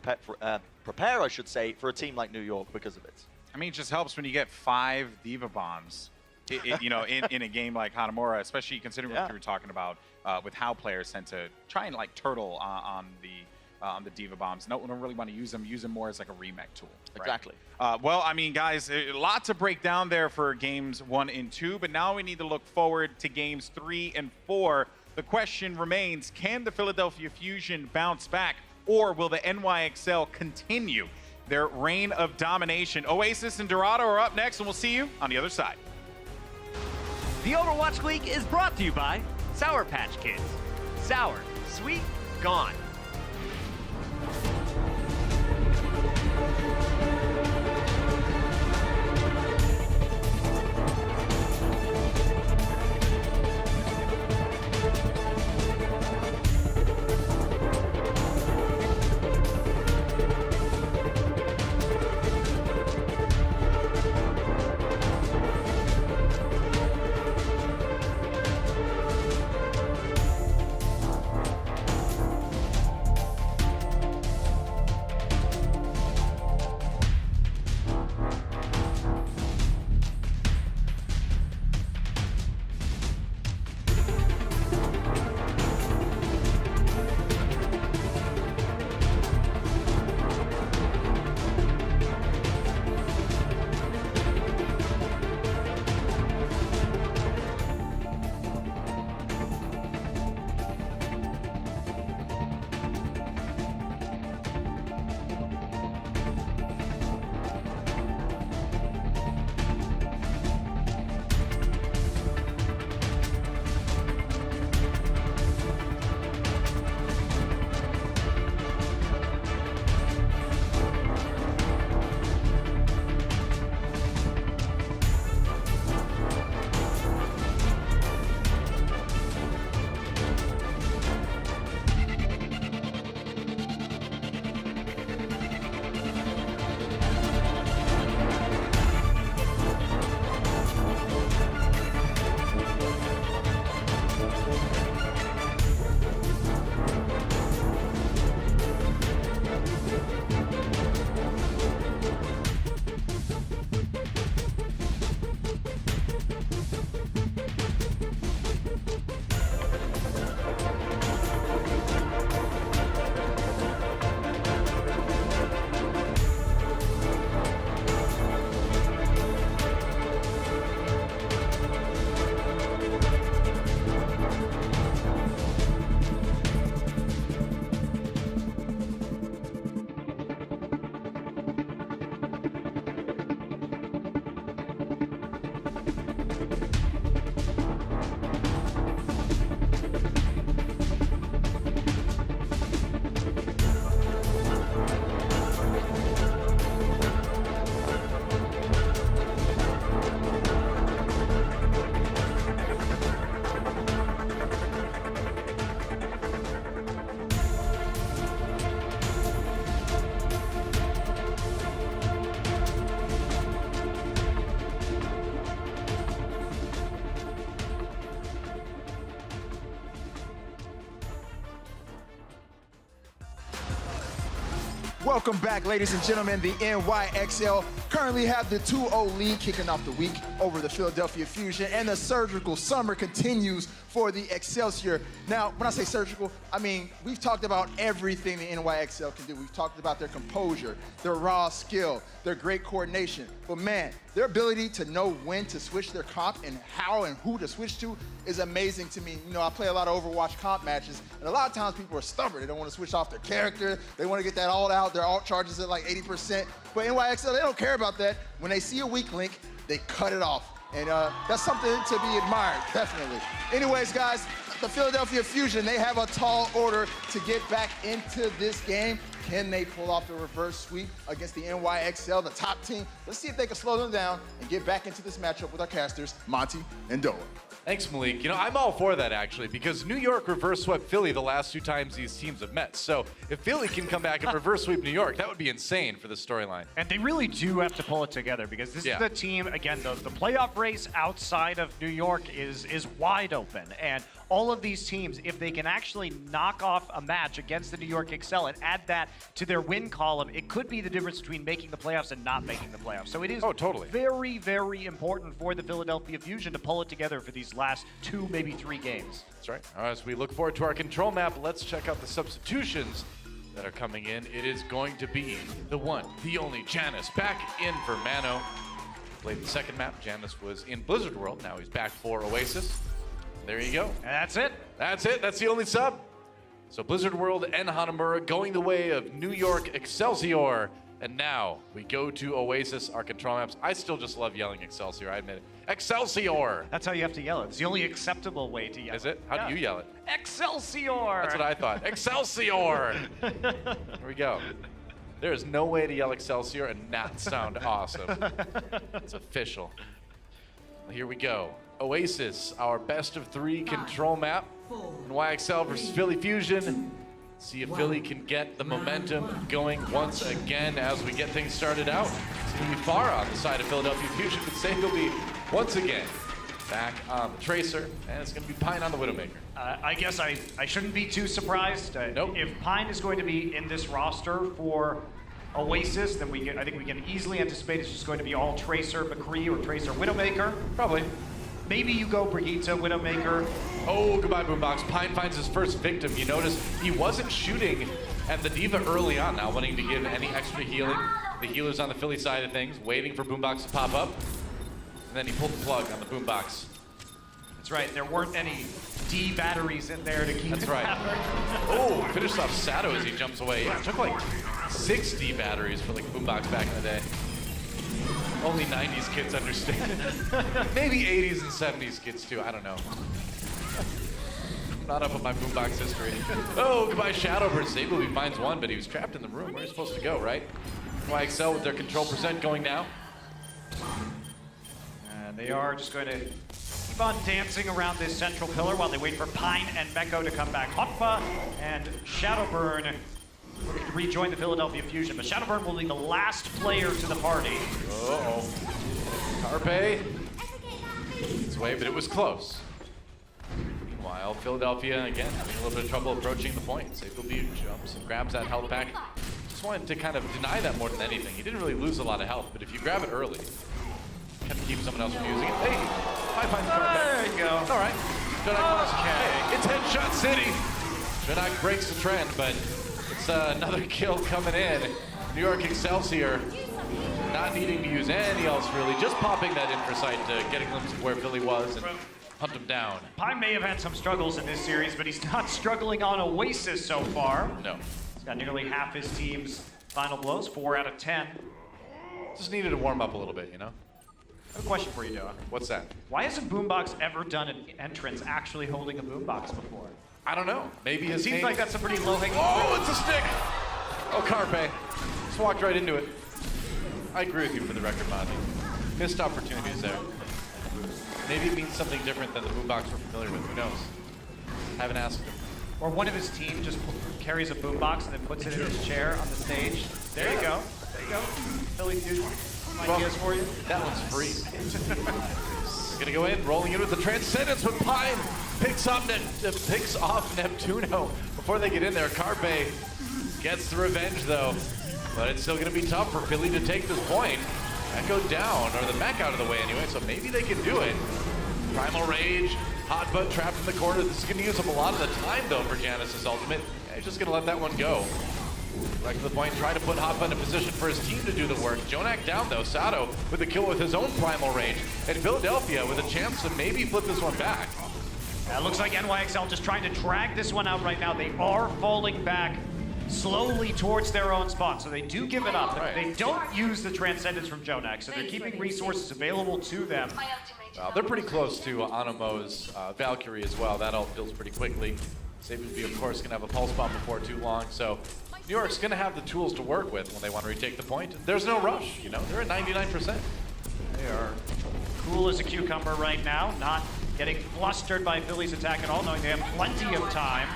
prepare, I should say, for a team like New York because of it. I mean, it just helps when you get 5 Diva Bombs, you know, in a game like Hanamura, especially considering what you were talking about with how players tend to try and like turtle on the Diva Bombs. No one don't really want to use them more as like a remech tool. Right? Exactly. Well, I mean, guys, a lot to break down there for games 1 and 2, but now we need to look forward to games 3 and 4. The question remains, can the Philadelphia Fusion bounce back, or will the NYXL continue their reign of domination? Oasis and Dorado are up next, and we'll see you on the other side. The Overwatch League is brought to you by Sour Patch Kids. Sour, Sweet, gone. Welcome back, ladies and gentlemen. The NYXL currently have the 2-0 lead kicking off the week over the Philadelphia Fusion, and the surgical summer continues for the Excelsior. Now, when I say surgical, I mean, we've talked about everything the NYXL can do. We've talked about their composure, their raw skill, their great coordination. But man, their ability to know when to switch their comp and how and who to switch to is amazing to me. You know, I play a lot of Overwatch comp matches, and a lot of times people are stubborn. They don't want to switch off their character. They want to get that ult out. Their ult charges at like 80%. But NYXL, they don't care about that. When they see a weak link, they cut it off. And that's something to be admired, definitely. Anyways, guys, the Philadelphia Fusion, they have a tall order to get back into this game. Can they pull off the reverse sweep against the NYXL, the top team? Let's see if they can slow them down and get back into this matchup with our casters, Monty and Doa. Thanks, Malik. You know, I'm all for that, actually, because New York reverse swept Philly the last 2 times these teams have met. So if Philly can come back and reverse sweep New York, that would be insane for the storyline. And they really do have to pull it together, because this is the team, again, the playoff race outside of New York is wide open. And all of these teams, if they can actually knock off a match against the New York Excel and add that to their win column, it could be the difference between making the playoffs and not making the playoffs. So it is very, very important for the Philadelphia Fusion to pull it together for these last 2, maybe 3 games. That's right. As we look forward to our control map, let's check out the substitutions that are coming in. It is going to be the one, the only Janus back in for Mano. Played the second map. Janus was in Blizzard World. Now he's back for Oasis. There you go. And that's it. That's it. That's the only sub. So Blizzard World and Hanamura going the way of New York Excelsior. And now we go to Oasis, our control maps. I still just love yelling Excelsior, I admit it. Excelsior! That's how you have to yell it. It's the only acceptable way to yell it. Is it? How do you yell it? Excelsior! That's what I thought. Excelsior! Here we go. There is no way to yell Excelsior and not sound awesome. It's official. Well, here we go. Oasis, our best of 3 control map. And YXL versus Philly Fusion. See if Philly can get the momentum going once again as we get things started out. It's going to be far on the side of Philadelphia Fusion, but Safe will be once again back on the Tracer, and it's going to be Pine on the Widowmaker. I guess I shouldn't be too surprised. Nope. If Pine is going to be in this roster for Oasis, then I think we can easily anticipate it's just going to be all Tracer McCree or Tracer Widowmaker. Probably. Maybe you go Brigitte Widowmaker. Oh, goodbye, Boombox. Pine finds his first victim. You notice he wasn't shooting at the Diva early on, not wanting to give any extra healing. The healer's on the Philly side of things, waiting for Boombox to pop up. And then he pulled the plug on the Boombox. That's right, there weren't any D batteries in there to keep That's it right. happening. Oh, finished off Sato as he jumps away. Yeah, it took like 6 D batteries for like Boombox back in the day. Only 90s kids understand. Maybe 80s and 70s kids too, I don't know. I'm not up on my Boombox history. Oh, goodbye Shadowbird. Sable finds one, but he was trapped in the room. Where are you supposed to go, right? YXL with their control percent going now. And they are just going to keep on dancing around this central pillar while they wait for Pine and Meko to come back. Hotfa and Shadowburn looking to rejoin the Philadelphia Fusion, but Shadowburn will be the last player to the party. Uh-oh. Carpe. It's away, but it was close. Meanwhile, Philadelphia, again, having a little bit of trouble approaching the point. Sable jumps and grabs that health back. Just wanted to kind of deny that more than anything. He didn't really lose a lot of health, but if you grab it early, kind of keep someone else from using it. Hey, high five. There you go. All right. Okay. It's Headshot City. Janak breaks the trend, but it's another kill coming in. New York Excelsior not needing to use any else really, just popping that in for sight to get a glimpse of where Philly was and hunt him down. Pine may have had some struggles in this series, but he's not struggling on Oasis so far. No. He's got nearly half his team's final blows, 4 out of 10. Just needed to warm up a little bit, you know? I have a question for you, Doa. What's that? Why hasn't Boombox ever done an entrance actually holding a Boombox before? I don't know. Maybe his seems like that's a pretty low-hanging Oh, it's a stick! Oh, Carpe. Just walked right into it. I agree with you for the record, Monty. Missed opportunities there. Maybe it means something different than the Boombox we're familiar with. Who knows? Haven't asked him. Or one of his team just carries a boombox and then puts it in his chair on the stage. There you go. There you go. Philly dude, ideas for you. That one's free. Gonna go in, rolling in with the Transcendence with Pine. Picks off Neptuno before they get in there. Carpe gets the revenge though, but it's still gonna be tough for Philly to take this point. Echo down, or the mech out of the way anyway, so maybe they can do it. Primal Rage, Hot Butt trapped in the corner. This is gonna use up a lot of the time though for Janice's ultimate. Yeah, he's just gonna let that one go. Right to the point, try to put Hot Butt in position for his team to do the work. Jonak down though, Sato with a kill with his own Primal Rage. And Philadelphia with a chance to maybe flip this one back. It looks like NYXL just trying to drag this one out right now. They are falling back slowly towards their own spot, so they do give it up. Right. They don't use the Transcendence from Jonak, so they're keeping resources available to them. They're pretty close to Anomo's Valkyrie as well. That all builds pretty quickly. Sabian's, of course, gonna have a pulse bomb before too long, so New York's gonna have the tools to work with when they want to retake the point. There's no rush, you know, they're at 99%. They are cool as a cucumber right now, not getting flustered by Philly's attack at all, knowing they have plenty of time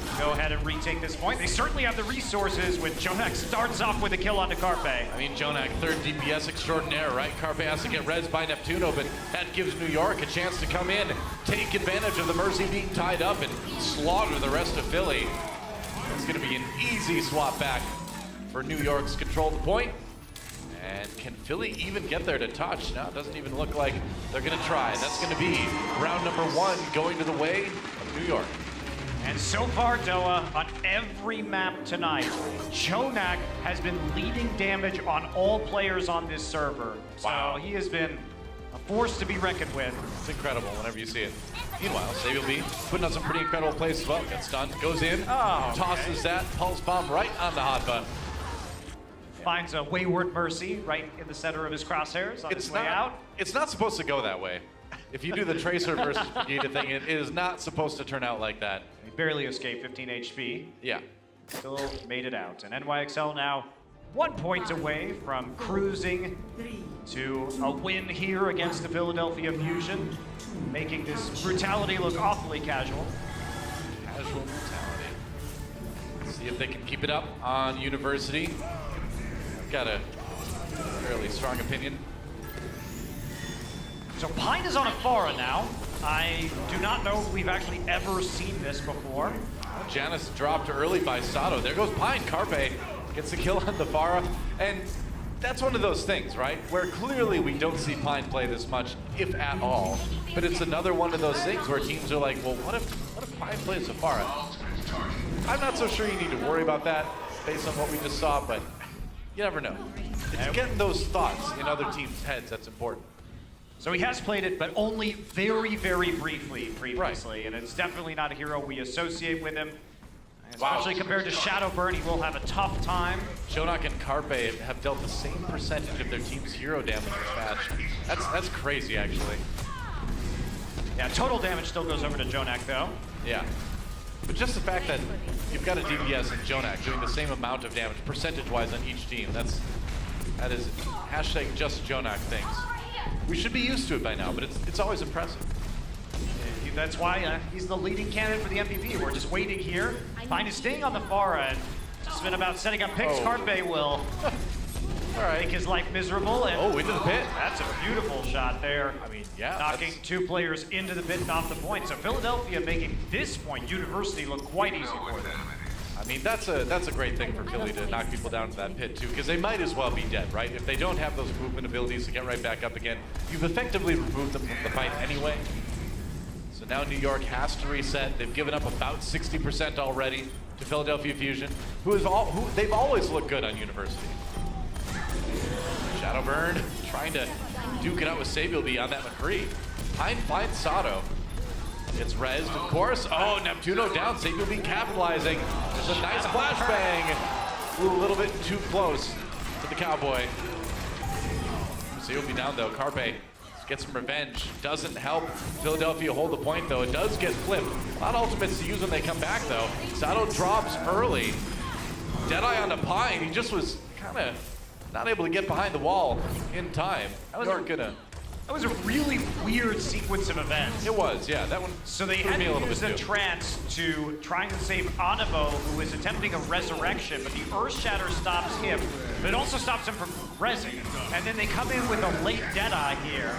to go ahead and retake this point. They certainly have the resources when Jonak starts off with a kill onto Carpe. I mean, Jonak, third DPS extraordinaire, right? Carpe has to get res by Neptuno, but that gives New York a chance to come in, take advantage of the Mercy being tied up, and slaughter the rest of Philly. It's gonna be an easy swap back for New York's control the point. And can Philly even get there to touch? No, it doesn't even look like they're gonna try. That's gonna be round number 1 going to the way of New York. And so far, Doa, on every map tonight, Jonak has been leading damage on all players on this server. Wow. So he has been a force to be reckoned with. It's incredible whenever you see it. Meanwhile, Sabiel B putting on some pretty incredible plays as well. Gets stunned, goes in, tosses that pulse bomb right on the Hot Butt. Finds a wayward Mercy right in the center of his crosshairs on his way out. It's not supposed to go that way. If you do the Tracer versus Vegeta thing, it is not supposed to turn out like that. He barely escaped 15 HP. Yeah. Still made it out. And NYXL now 1 point away from cruising to a win here against the Philadelphia Fusion, making this brutality look awfully casual. Casual brutality. Let's see if they can keep it up on University. I've got a fairly strong opinion. So Pine is on a Pharah now. I do not know if we've actually ever seen this before. Janice dropped early by Sato. There goes Pine. Carpe gets the kill on the Pharah. And that's one of those things, right? Where clearly we don't see Pine play this much, if at all. But it's another one of those things where teams are like, well, what if Pine plays the Pharah? I'm not so sure you need to worry about that based on what we just saw, but you never know. It's getting those thoughts in other teams' heads that's important. So he has played it, but only very, very briefly previously, and it's definitely not a hero we associate with him. Especially compared to Shadowburn, he will have a tough time. Jonak and Carpe have dealt the same percentage of their team's hero damage this match. That's crazy, actually. Yeah, total damage still goes over to Jonak, though. Yeah. But just the fact that you've got a DPS and Jonak doing the same amount of damage, percentage-wise, on each team, that is hashtag just Jonak things. We should be used to it by now, but it's always impressive. That's why he's the leading candidate for the MVP. We're just waiting here. Pine is staying on the Pharah, and just been about setting up picks. Carpe will make his life miserable. And into the pit. That's a beautiful shot there. I mean, yeah, knocking two players into the pit and off the point. So Philadelphia making this point, University, look quite easy for them. I mean, that's a great thing for Philly to knock people down to that pit too, because they might as well be dead, right? If they don't have those movement abilities to get right back up again, you've effectively removed them from the fight anyway. So now New York has to reset. They've given up about 60% already to Philadelphia Fusion, they've always looked good on University. Shadowburn trying to duke it out with Sabielby on that McCree. Pine finds Sato. It's rezzed, of course. Oh, Neptuno down. Sabielby capitalizing. There's a nice flashbang. Flew a little bit too close to the Cowboy. Sabielby down though. Carpe gets some revenge. Doesn't help Philadelphia hold the point though. It does get flipped. A lot of ultimates to use when they come back though. Sato drops early. Deadeye onto Pine. He just was kind of not able to get behind the wall in time. That was a really weird sequence of events. It was, yeah. That one. So they had to use the trance to trying to save Anavo, who is attempting a resurrection, but the Earth Shatter stops him, but it also stops him from rezzing. And then they come in with a late Deadeye here,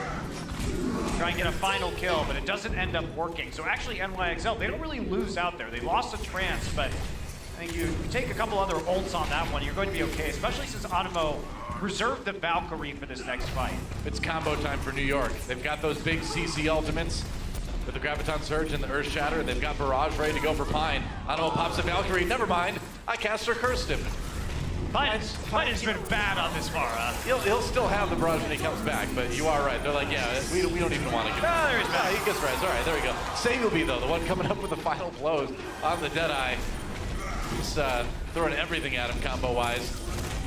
try and get a final kill, but it doesn't end up working. So actually NYXL, they don't really lose out there. They lost a trance, but I think you take a couple other ults on that one, you're going to be okay, especially since Anavo reserved the Valkyrie for this next fight. It's combo time for New York. They've got those big CC ultimates with the Graviton Surge and the Earth Shatter. They've got Barrage ready to go for Pine. Anavo pops the Valkyrie. Never mind. I cast her, cursed him. Pine has been bad on this far. He'll still have the Barrage when he comes back, but you are right. They're like, yeah, we don't even want to give him. Oh, there's back. He gets res. All right, there we go. Sabielby, though, the one coming up with the final blows on the Deadeye. He's throwing everything at him combo-wise.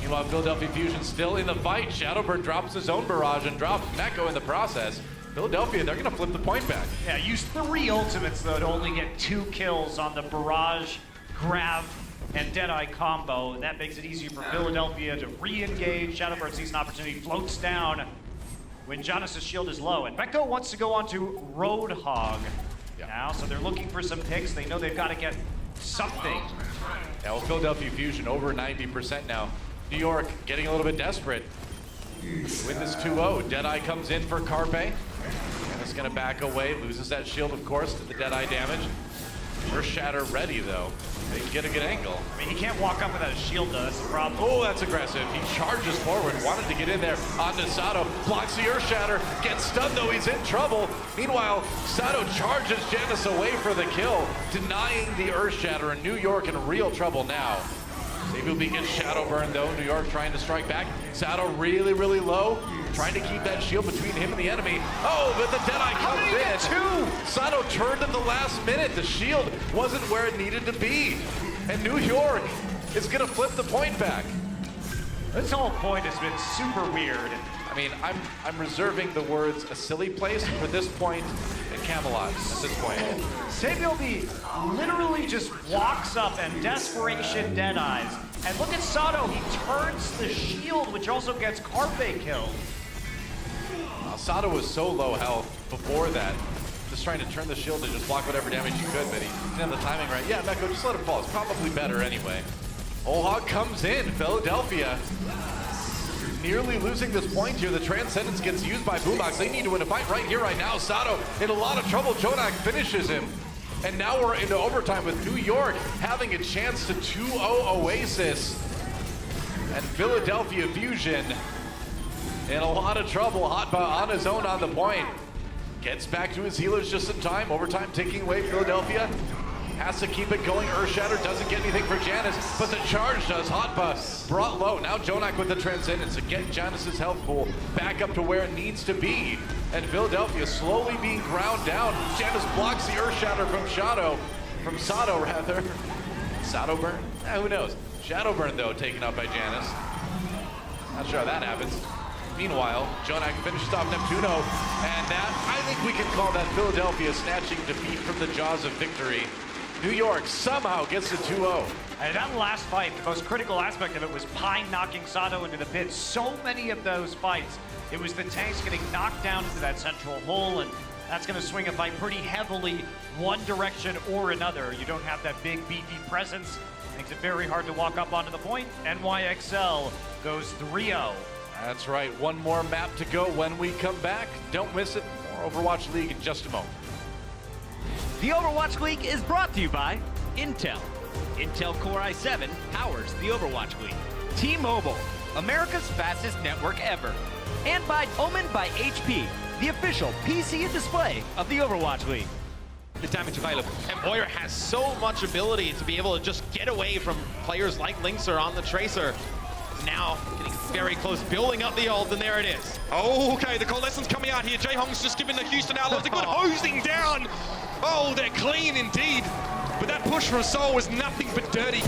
Meanwhile, Philadelphia Fusion still in the fight. Shadowbird drops his own Barrage and drops Meko in the process. Philadelphia, they're going to flip the point back. Yeah, use 3 ultimates, though, to only get 2 kills on the Barrage, Grav, and Deadeye combo. And that makes it easier for Philadelphia to re-engage. Shadowbird sees an opportunity, floats down when Jonas' shield is low. And Meko wants to go on to Roadhog now, so they're looking for some picks. They know they've got to get something. Yeah, well, Philadelphia Fusion over 90% now. New York getting a little bit desperate. Win this 2-0. Deadeye comes in for Carpe. And it's going to back away. Loses that shield, of course, to the Deadeye damage. Earth Shatter ready, though. They can get a good angle. I mean, he can't walk up without a shield, though. That's the problem. Oh, that's aggressive. He charges forward. Wanted to get in there onto Sato. Blocks the Earth Shatter. Gets stunned, though. He's in trouble. Meanwhile, Sato charges Janice away for the kill, denying the Earth Shatter. And New York in real trouble now. Sabielby gets Shadowburn, though. New York trying to strike back. Sato really, really low. Trying to keep that shield between him and the enemy. Oh, but the Deadeye comes in. Sato turned at the last minute. The shield wasn't where it needed to be. And New York is going to flip the point back. This whole point has been super weird. I mean, I'm reserving the words a silly place for this point at Camelot at this point. Samuel B literally just walks up and desperation dead eyes. And look at Sato, he turns the shield, which also gets Carpe killed. Sato was so low health before that. Just trying to turn the shield to just block whatever damage he could, but he didn't have the timing right. Yeah, Meko, just let him fall. It's probably better anyway. Olhog comes in. Philadelphia nearly losing this point here. The Transcendence gets used by Boombox. They need to win a fight right here, right now. Sato in a lot of trouble. Jonak finishes him. And now we're into overtime with New York having a chance to 2-0 Oasis. And Philadelphia Fusion in a lot of trouble. Hotba on his own on the point. Gets back to his healers just in time. Overtime ticking away. Philadelphia has to keep it going. Earthshatter doesn't get anything for Janus, but the charge does. Hotba brought low. Now Jonak with the Transcendence to get Janus's health pool back up to where it needs to be. And Philadelphia slowly being ground down. Janus blocks the Earthshatter from Sato rather. Sato burn? Who knows? Shadow burn though, taken up by Janus. Not sure how that happens. Meanwhile, Jonak finishes off Neptuno, and that, I think we can call that Philadelphia snatching defeat from the jaws of victory. New York somehow gets the 2-0. And that last fight, the most critical aspect of it was Pine knocking Sato into the pit. So many of those fights, it was the tanks getting knocked down into that central hole, and that's going to swing a fight pretty heavily one direction or another. You don't have that big beefy presence. Makes it very hard to walk up onto the point. NYXL goes 3-0. That's right, one more map to go when we come back. Don't miss it. More Overwatch League in just a moment. The Overwatch League is brought to you by Intel. Intel Core i7 powers the Overwatch League. T-Mobile, America's fastest network ever. And by Omen by HP, the official PC and display of the Overwatch League. The damage available. And Boyer has so much ability to be able to just get away from players like Linkser on the Tracer. Now getting very close, building up the ult, and there it is. Oh, okay, the coalescence coming out here. Jae-Hong's just giving the Houston Outlaws a good hosing down. Oh, they're clean indeed. But that push from Seoul was nothing but dirty.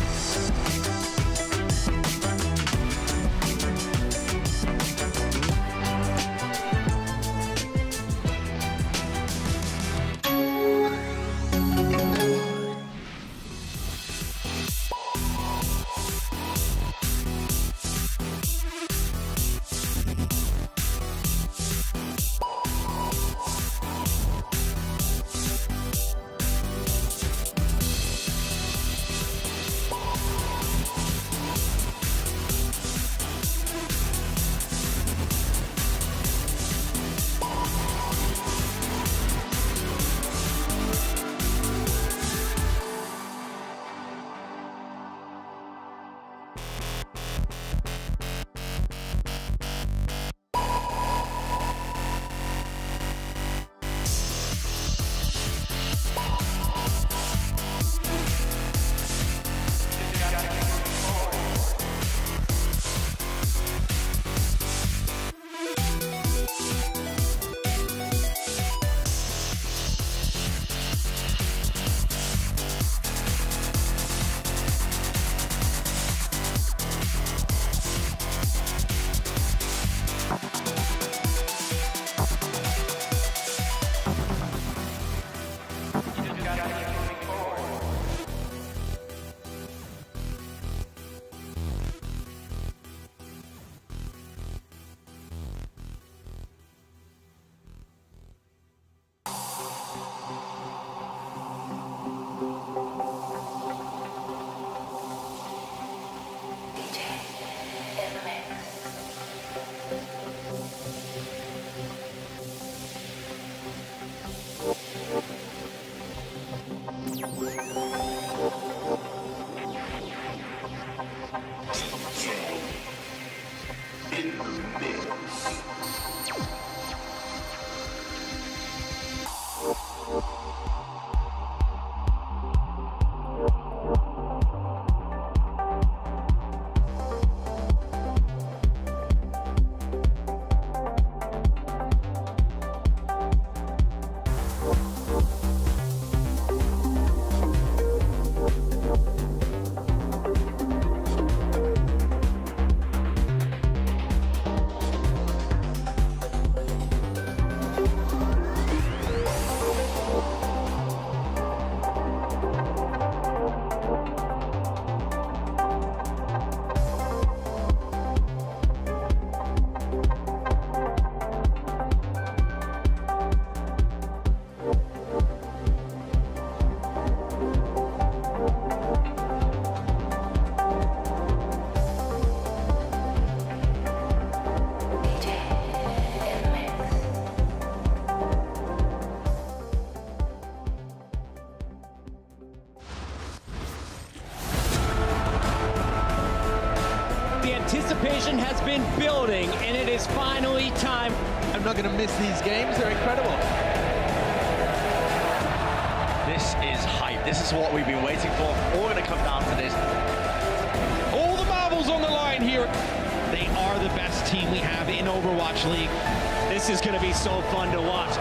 anticipation has been building, and it is finally time. I'm not going to miss these games. They're incredible. This is hype. This is what we've been waiting for. All going to come down to this. All the marbles on the line here. They are the best team we have in Overwatch League. This is going to be so fun to watch.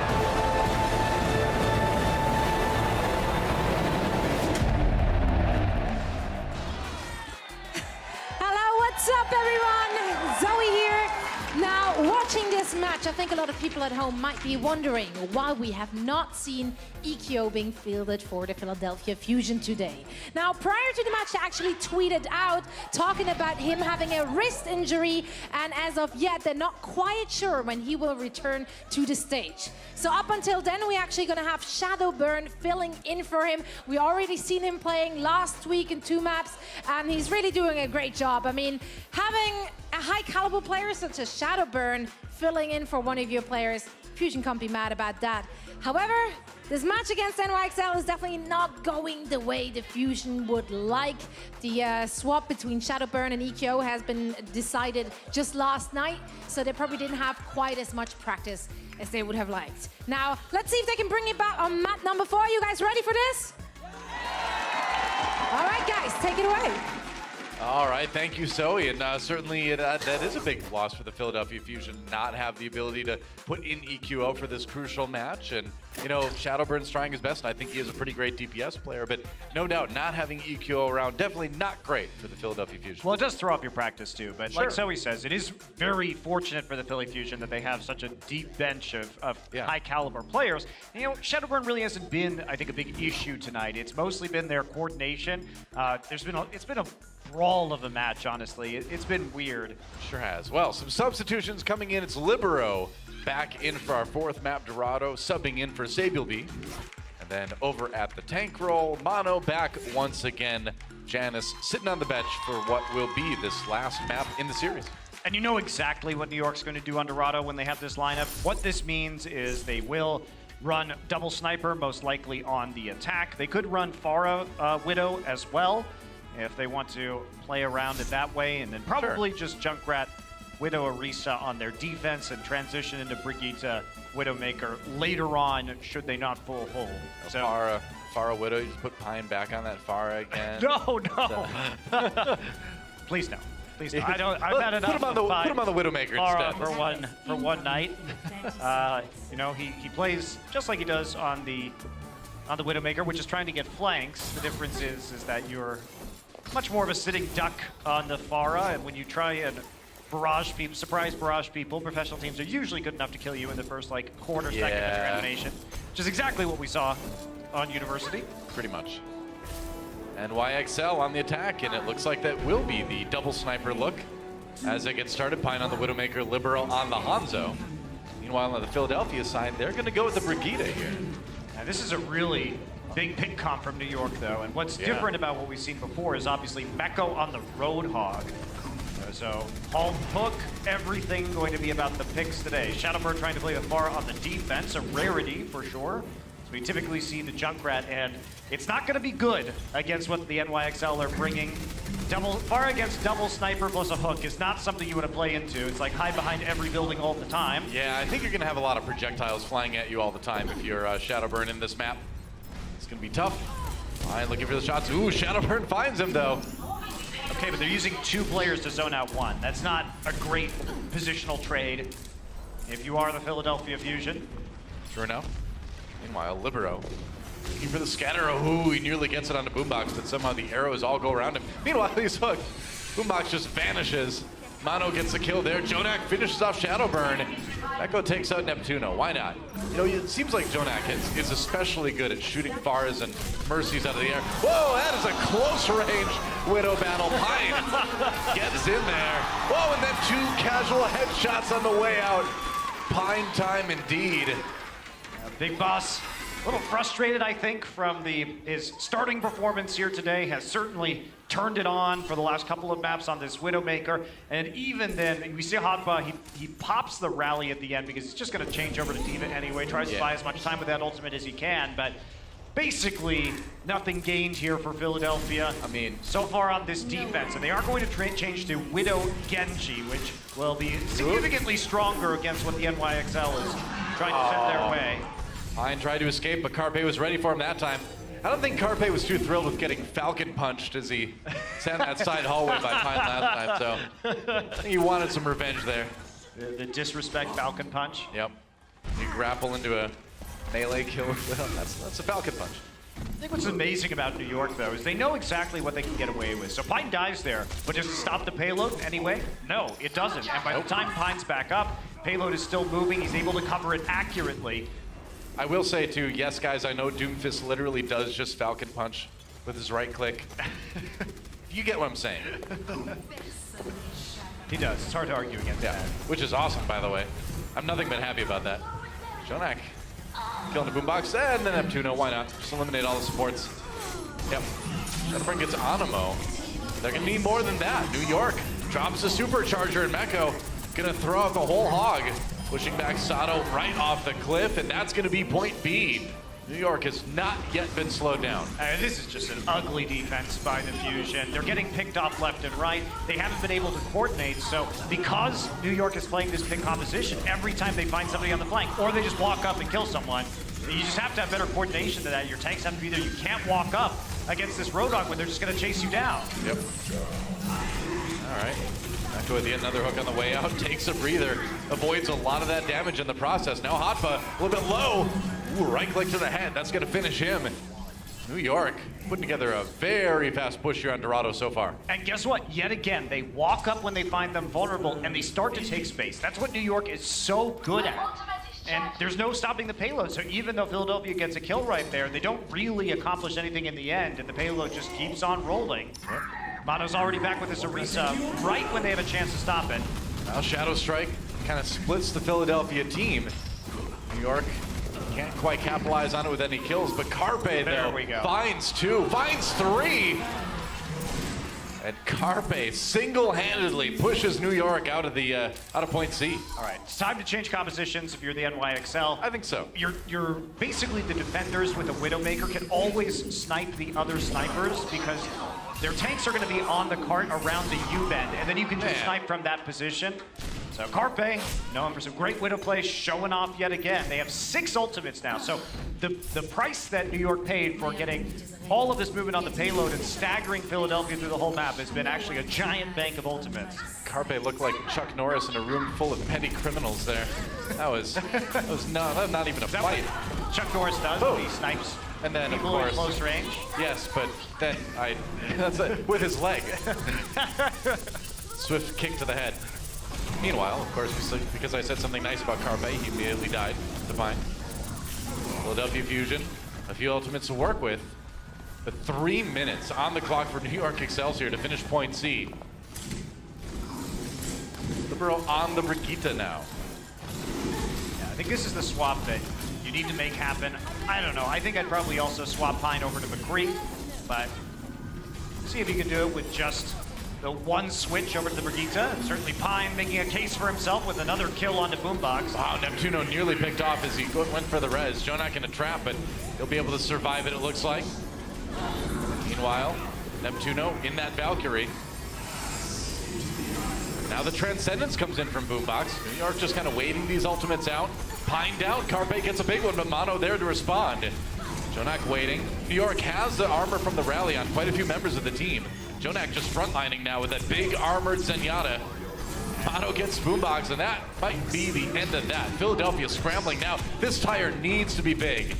Hello, what's up, everyone? Zoe here. Now, watching this match, I think a lot of people at home might be wondering why we have not seen EQO being fielded for the Philadelphia Fusion today. Now, prior to the match, I actually tweeted out talking about him having a wrist injury, and as of yet, they're not quite sure when he will return to the stage. So up until then, we're actually going to have Shadowburn filling in for him. We already seen him playing last week in 2 maps, and he's really doing a great job. I mean, having a high caliber player such as Shadowburn filling in for one of your players, Fusion can't be mad about that. However, this match against NYXL is definitely not going the way the Fusion would like. The swap between Shadowburn and EQO has been decided just last night, so they probably didn't have quite as much practice as they would have liked. Now, let's see if they can bring it back on map number 4. You guys ready for this? All right, guys, take it away. All right, thank you, Zoe. And certainly that is a big loss for the Philadelphia Fusion, not have the ability to put in EQO for this crucial match. And, you know, Shadowburn's trying his best, and I think he is a pretty great DPS player. But no doubt, not having EQO around, definitely not great for the Philadelphia Fusion. Well, it does throw off your practice, too. But like Zoe says, it is very fortunate for the Philly Fusion that they have such a deep bench of high-caliber players. And, you know, Shadowburn really hasn't been, I think, a big issue tonight. It's mostly been their coordination. It's been a brawl of a match, honestly. It's been weird. Sure has. Well, some substitutions coming in. It's Libero back in for our 4th map, Dorado, subbing in for Sabulby. And then over at the tank role, Mono back once again. Janice sitting on the bench for what will be this last map in the series. And you know exactly what New York's going to do on Dorado when they have this lineup. What this means is they will run double sniper, most likely on the attack. They could run Pharah Widow as well, if they want to play around it that way, and then probably just Junkrat, Widow, Orisa on their defense and transition into Brigitte, Widowmaker later on, should they not full hold. So Pharah Widow, you just put Pine back on that Pharah again. No. Please no. Please no. I've had enough. Put him on the Widowmaker instead. For one night. You know, he plays just like he does on the Widowmaker, which is trying to get flanks. The difference is that you're much more of a sitting duck on the Pharah, and when you try and surprise barrage people, professional teams are usually good enough to kill you in the first like quarter second of your animation, which is exactly what we saw on University. Pretty much. And YXL on the attack, and it looks like that will be the double sniper look as it gets started. Pine on the Widowmaker, Libero on the Hanzo. Meanwhile, on the Philadelphia side, they're going to go with the Brigitte here. Now, this is a really big pick comp from New York, though, and what's different about what we've seen before is obviously Meko on the Roadhog. So, Hulk, Hook, everything going to be about the picks today. Shadowbird trying to play the Pharah on the defense, a rarity for sure. So we typically see the Junkrat, and it's not going to be good against what the NYXL are bringing. Pharah against double sniper plus a hook is not something you want to play into. It's like hide behind every building all the time. Yeah, I think you're going to have a lot of projectiles flying at you all the time if you're Shadowburn in this map. It's going to be tough. Fine, looking for the shots. Ooh, Shadowburn finds him, though. Okay, but they're using 2 players to zone out 1. That's not a great positional trade if you are the Philadelphia Fusion. Sure enough. Meanwhile, Libero looking for the scatter. Ooh, he nearly gets it on the Boombox, but somehow the arrows all go around him. Meanwhile, he's hooked. Boombox just vanishes. Mono gets the kill there. Jonak finishes off Shadowburn. Meko takes out Neptuno. Why not? You know, it seems like Jonak is especially good at shooting Pharahs and Mercies out of the air. Whoa, that is a close-range Widow battle. Pine gets in there. Whoa, and then 2 casual headshots on the way out. Pine time indeed. Big Boss, a little frustrated, I think, from his starting performance here today. Has certainly turned it on for the last couple of maps on this Widowmaker. And even then, we see Hotba, he pops the rally at the end because he's just going to change over to D.Va anyway. Tries to buy as much time with that ultimate as he can. But basically nothing gained here for Philadelphia. I mean, so far on this defense, and they are going to change to Widow Genji, which will be significantly stronger against what the NYXL is trying to send their way. Pine tried to escape, but Carpe was ready for him that time. I don't think Carpe was too thrilled with getting Falcon punched as he sat in that side hallway by Pine last time, so I think he wanted some revenge there. The disrespect Falcon punch. Yep. You grapple into a melee kill. That's a Falcon punch. I think what's amazing about New York, though, is they know exactly what they can get away with. So Pine dies there, but does it stop the payload anyway? No, it doesn't. And by the time Pine's back up, payload is still moving. He's able to cover it accurately. I will say, too, yes, guys, I know Doomfist literally does just Falcon punch with his right click. You get what I'm saying. He does. It's hard to argue against that. Which is awesome, by the way. I'm nothing but happy about that. Jonak killing the boombox, and then Neptuno, why not? Just eliminate all the supports. Yep. Shadowbring gets Animo. They're gonna need more than that. New York drops a supercharger, and Meko gonna throw out the whole hog, pushing back Sato right off the cliff, and that's gonna be point B. New York has not yet been slowed down. This is just an ugly defense by the Fusion. They're getting picked off left and right. They haven't been able to coordinate, so because New York is playing this pick composition, every time they find somebody on the flank, or they just walk up and kill someone, you just have to have better coordination than that. Your tanks have to be there. You can't walk up against this Roadhog when they're just gonna chase you down. Yep. All right. Back with yet another hook on the way out, takes a breather, avoids a lot of that damage in the process. Now Hotba, a little bit low. Ooh, right click to the head, that's gonna finish him. New York putting together a very fast push here on Dorado so far. And guess what? Yet again, they walk up when they find them vulnerable and they start to take space. That's what New York is so good at. And there's no stopping the payload, so even though Philadelphia gets a kill right there, they don't really accomplish anything in the end, and the payload just keeps on rolling. Yep. Mano's already back with his Orisa right when they have a chance to stop it. Now Shadow Strike kind of splits the Philadelphia team. New York can't quite capitalize on it with any kills, but Carpe, though, finds 2, finds 3. And Carpe single-handedly pushes New York out of point C. All right, it's time to change compositions if you're the NYXL. I think so. You're basically the defenders with a Widowmaker can always snipe the other snipers because their tanks are going to be on the cart around the U-bend, and then you can just snipe from that position. So Carpe, known for some great Widow play, showing off yet again. They have 6 ultimates now, so the price that New York paid for getting all of this movement on the payload and staggering Philadelphia through the whole map has been actually a giant bank of ultimates. Carpe looked like Chuck Norris in a room full of petty criminals there. That was not even a fight. Chuck Norris does, when he snipes and then people of course, at close range. Yes, but then that's it, with his leg. Swift kick to the head. Meanwhile, of course, because I said something nice about Carpe, he immediately died. Define. Philadelphia Fusion, a few ultimates to work with, but 3 minutes on the clock for New York Excelsior to finish point C. Libero on the Brigitte now. Yeah, I think this is the swap that you need to make happen. I don't know. I think I'd probably also swap Pine over to McCree, but see if you can do it with just the one switch over to the Brigitte. And certainly Pine making a case for himself with another kill on the boombox. Wow, Neptuno nearly picked off as he went for the res. Jonak in a trap, but he'll be able to survive it, it looks like. Meanwhile, Neptuno in that Valkyrie. Now the Transcendence comes in from boombox. New York just kind of waiting these ultimates out. Pine down, Carpe gets a big one, but Mono there to respond. Jonak waiting. New York has the armor from the rally on quite a few members of the team. Jonak just frontlining now with that big armored Zenyatta. Mono gets boombox, and that might be the end of that. Philadelphia scrambling now. This tire needs to be big.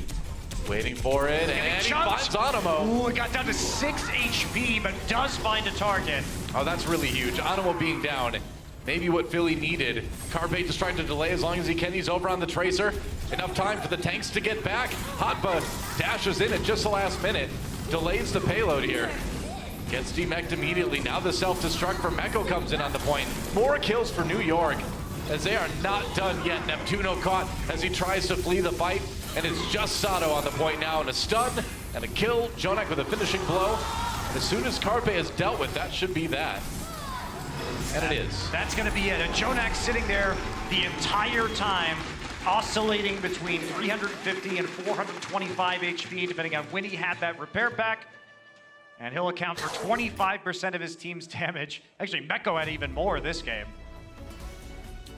Waiting for it, and he finds Animo. Ooh, it got down to 6 HP, but does find a target. Oh, that's really huge. Animo being down, maybe what Philly needed. Carpe just trying to delay as long as he can. He's over on the Tracer. Enough time for the tanks to get back. Hotba dashes in at just the last minute. Delays the payload here. Gets demeched immediately. Now the self-destruct from Meko comes in on the point. More kills for New York as they are not done yet. Neptuno caught as he tries to flee the fight. And it's just Sato on the point now, and a stun and a kill. Jonak with a finishing blow. And as soon as Carpe is dealt with, that should be that. And it is. That's going to be it. And Jonak sitting there the entire time, oscillating between 350 and 425 HP, depending on when he had that repair pack. And he'll account for 25% of his team's damage. Actually, Meko had even more this game.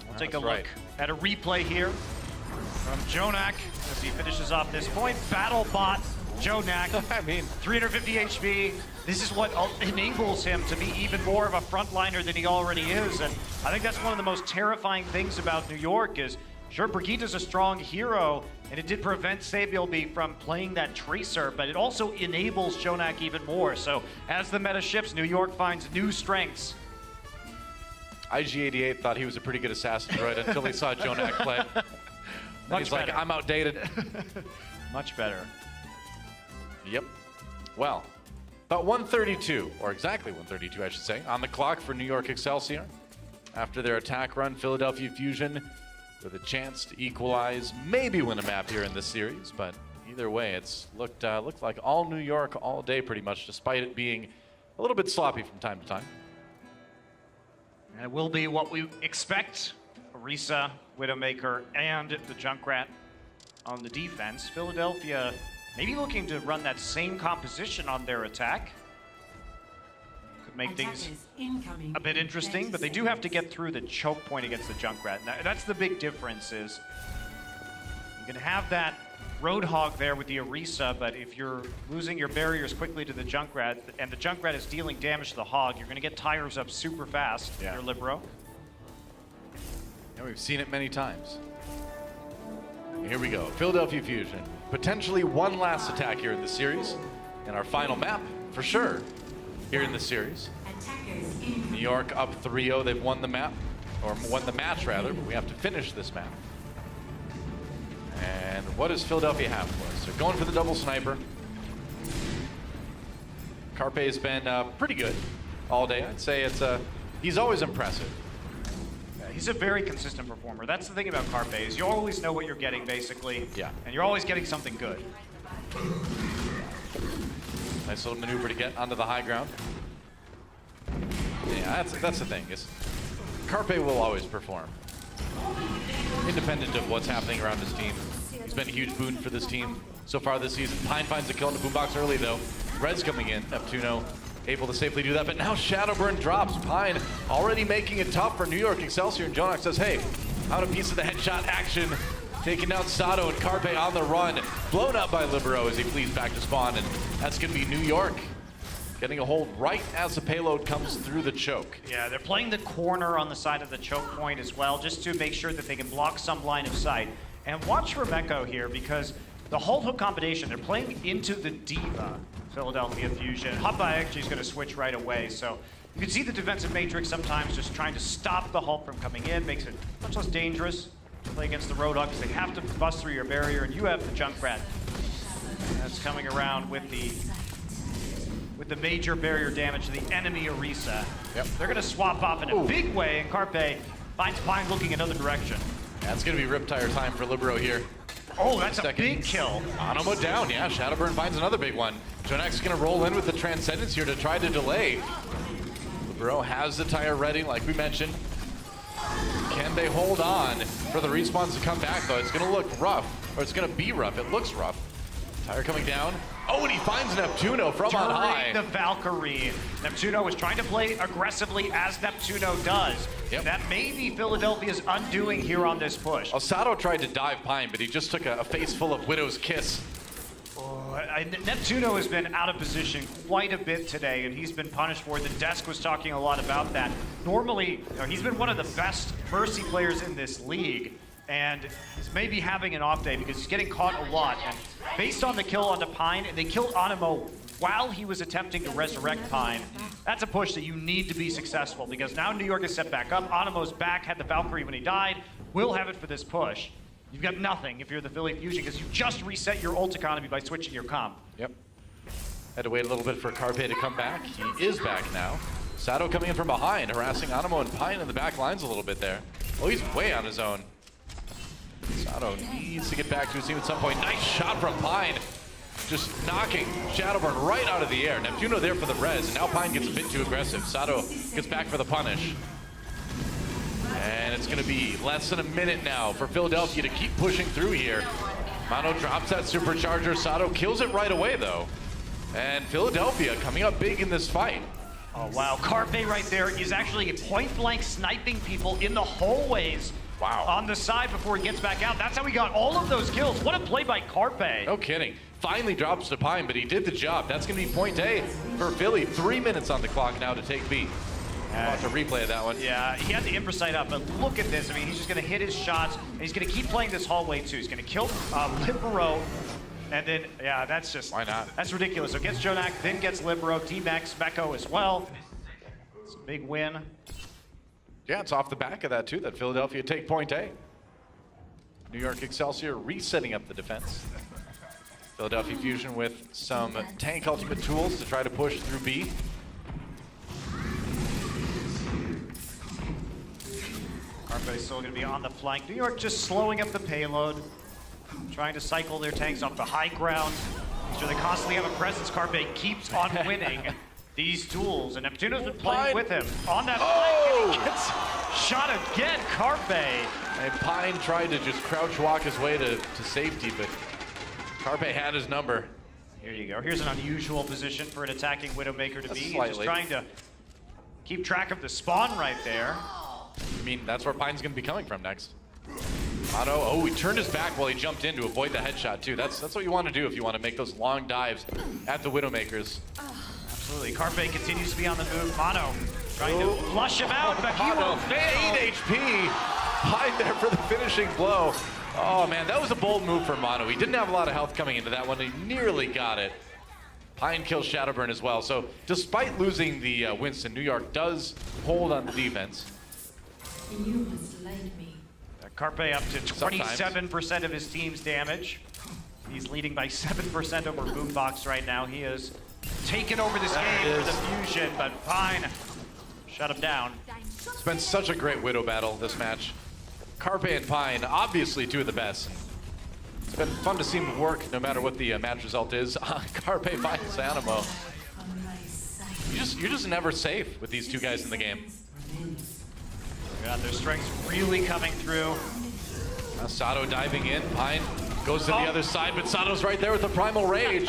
We'll take a look at a replay here from Jonak as he finishes off this point. Battle bot Jonak, I mean, 350 HP. This is what enables him to be even more of a frontliner than he already is. And I think that's one of the most terrifying things about New York is, sure, Brigitta's a strong hero, and it did prevent Sabilby from playing that Tracer, but it also enables Jonak even more. So as the meta shifts, New York finds new strengths. IG88 thought he was a pretty good assassin droid until he saw Jonak play. He's like, I'm outdated. Much better. Yep. Well, about 132, or exactly 132, I should say, on the clock for New York Excelsior. After their attack run, Philadelphia Fusion with a chance to equalize, maybe win a map here in this series, but either way, it's looked like all New York all day pretty much, despite it being a little bit sloppy from time to time. And it will be what we expect. Orisa, Widowmaker, and the Junkrat on the defense. Philadelphia maybe looking to run that same composition on their attack. Could make things a bit interesting, but they do have to get through the choke point against the Junkrat. And that's the big difference is you can have that Roadhog there with the Orisa, but if you're losing your barriers quickly to the Junkrat, and the Junkrat is dealing damage to the Hog, you're going to get tires up super fast, your Libero. Yeah, we've seen it many times. Here we go, Philadelphia Fusion. Potentially one last attack here in the series, and our final map, for sure, here in the series. New York up 3-0, they've won the map, or won the match rather, but we have to finish this map. And what does Philadelphia have for us? They're going for the double sniper. Carpe's been pretty good all day. I'd say he's always impressive. Yeah, he's a very consistent performer. That's the thing about Carpe is you always know what you're getting basically. Yeah. And you're always getting something good. Nice little maneuver to get onto the high ground. Yeah, that's the thing is Carpe will always perform. Independent of what's happening around his team. He's been a huge boon for this team so far this season. Pine finds a kill in the boombox early though. Red's coming in, Neptuno able to safely do that, but now Shadowburn drops. Pine already making it tough for New York Excelsior, and Jonak says, hey, out a piece of the headshot action, taking down Sato and Carpe on the run, blown up by Libero as he flees back to spawn, and that's gonna be New York getting a hold right as the payload comes through the choke. Yeah, they're playing the corner on the side of the choke point as well, just to make sure that they can block some line of sight. And watch for Meko here, because the hold hook combination, they're playing into the Diva, Philadelphia Fusion. Hoppa actually is going to switch right away, so you can see the defensive matrix sometimes just trying to stop the Hulk from coming in, makes it much less dangerous to play against the Roadhog, because they have to bust through your barrier, and you have the Junkrat that's coming around with the major barrier damage to the enemy Orisa. Yep. They're going to swap off in a big way, and Carpe finds Pine looking another direction. Yeah, it's going to be rip tire time for Libero here. Oh, that's a big kill. Animo down, yeah. Shadowburn finds another big one. Jonak's going to roll in with the Transcendence here to try to delay. Libero has the tire ready, like we mentioned. Can they hold on for the respawns to come back, though? It's going to look rough, or it's going to be rough. It looks rough. Tire coming down. Oh, and he finds Neptuno from on high. The Valkyrie. Neptuno was trying to play aggressively as Neptuno does. Yep. That may be Philadelphia's undoing here on this push. Sato tried to dive Pine, but he just took a face full of Widow's Kiss. Neptuno has been out of position quite a bit today, and he's been punished for it. The desk was talking a lot about that. Normally, he's been one of the best Mercy players in this league, and he's maybe having an off day because he's getting caught a lot. And based on the kill onto Pine, and they killed Animo while he was attempting to resurrect Pine, that's a push that you need to be successful, because now New York is set back up. Animo's back, had the Valkyrie when he died, will have it for this push. You've got nothing if you're the Philly Fusion, because you just reset your ult economy by switching your comp. Yep. Had to wait a little bit for Carpe to come back. He is back now. Sato coming in from behind, harassing Animo and Pine in the back lines a little bit there. Oh, he's way on his own. Sato needs to get back to his team at some point. Nice shot from Pine. Just knocking Shadowburn right out of the air. Neptuno there for the res, and now Pine gets a bit too aggressive. Sato gets back for the punish. And it's going to be less than a minute now for Philadelphia to keep pushing through here. Mono drops that supercharger. Sato kills it right away, though. And Philadelphia coming up big in this fight. Oh, wow. Carpe right there is actually point-blank sniping people in the hallways. Wow. On the side before he gets back out. That's how he got all of those kills. What a play by Carpe. No kidding. Finally drops to Pine, but he did the job. That's going to be point A for Philly. 3 minutes on the clock now to take B. I'll watch a replay of that one. Yeah, he had the Impresight up, but look at this. I mean, he's just going to hit his shots, and he's going to keep playing this hallway, too. He's going to kill Libero, and then, yeah, that's just... Why not? That's ridiculous. So gets Jonak, then gets Libero, D-Max, Meko as well. It's a big win. Yeah, it's off the back of that, too, that Philadelphia take point A. New York Excelsior resetting up the defense. Philadelphia Fusion with some tank ultimate tools to try to push through B. Carpe's still going to be on the flank. New York just slowing up the payload, trying to cycle their tanks off the high ground. So they constantly have a presence. Carpe keeps on winning these duels, and Neptuno's been playing with him on that flank, and he gets shot again. Carpe. And Pine tried to just crouch walk his way to safety, but Carpe had his number. Here you go. Here's an unusual position for an attacking Widowmaker to be. He's just trying to keep track of the spawn right there. I mean, that's where Pine's going to be coming from next. Otto, oh, he turned his back while he jumped in to avoid the headshot, too. That's what you want to do if you want to make those long dives at the Widowmakers. Absolutely. Carpe continues to be on the move. Mono trying to flush him out, but he will fail. 8 HP. Pine there for the finishing blow. Oh, man, that was a bold move for Mono. He didn't have a lot of health coming into that one. He nearly got it. Pine kills Shadowburn as well. So despite losing the Winston, New York does hold on the defense. You must like me. Carpe up to 27% of his team's damage. He's leading by 7% over Boombox right now. He has taken over this game for the Fusion, but Pine shut him down. It's been such a great Widow battle this match. Carpe and Pine, obviously two of the best. It's been fun to see them work no matter what the match result is. Carpe finds Animo. You're just never safe with these two guys in the game. Got their strengths really coming through. Now Sato diving in. Pine goes to the other side, but Sato's right there with the Primal Rage.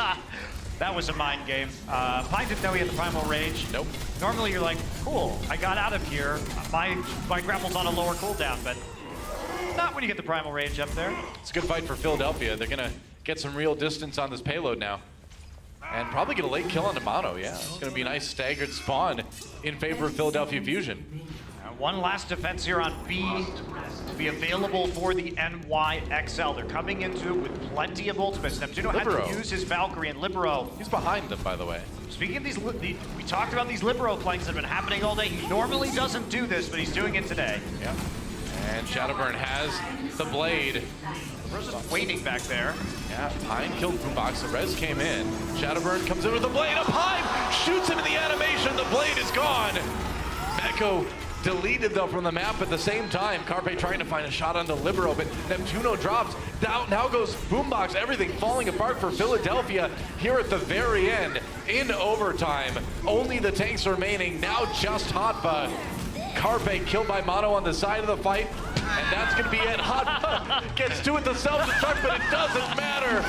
That was a mind game. Pine didn't know he had the Primal Rage. Nope. Normally you're like, cool, I got out of here. My grapple's on a lower cooldown, but not when you get the Primal Rage up there. It's a good fight for Philadelphia. They're going to get some real distance on this payload now. And probably get a late kill on Mono, yeah. It's going to be a nice staggered spawn in favor of Philadelphia Fusion. One last defense here on B to be available for the NYXL. They're coming into it with plenty of ultimates. Neptuno had to use his Valkyrie, and Libero... He's behind them, by the way. Speaking of these, we talked about these Libero flanks that have been happening all day. He normally doesn't do this, but he's doing it today. Yep. And Shadowburn has the blade. Libero's just waiting back there. Yeah, Pine killed Boombox. The res came in. Shadowburn comes in with the blade up high, shoots him in the animation. The blade is gone. Meko deleted though from the map at the same time. Carpe trying to find a shot onto Libero, but Neptuno drops. Now goes Boombox. Everything falling apart for Philadelphia here at the very end in overtime. Only the tanks remaining. Now just Hotba. Carpe killed by Mono on the side of the fight, and that's going to be it. Hotba gets to it, the self-destruct, but it doesn't matter.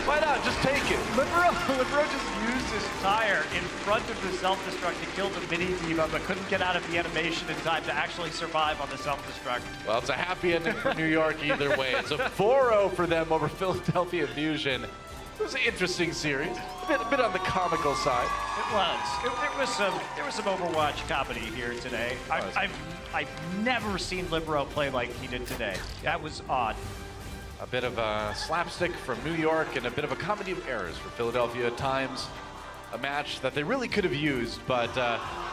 Why not? Just take it. Libero just used his tire in front of the self-destruct to kill the mini-diva, but couldn't get out of the animation in time to actually survive on the self-destruct. Well, it's a happy ending for New York either way. It's a 4-0 for them over Philadelphia Fusion. It was an interesting series, a bit on the comical side. It was. There was some Overwatch comedy here today. I've never seen Libero play like he did today. That was odd. A bit of a slapstick from New York and a bit of a comedy of errors for Philadelphia at times. A match that they really could have used, but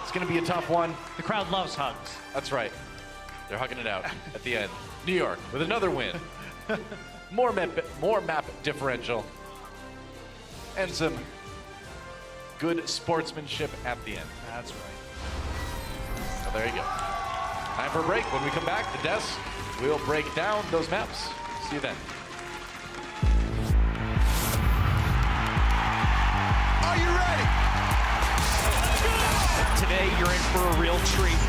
it's going to be a tough one. The crowd loves hugs. That's right. They're hugging it out at the end. New York with another win. More map differential. And some good sportsmanship at the end. That's right. So there you go. Time for a break. When we come back, the desk will break down those maps. See you then. Are you ready? Today, you're in for a real treat.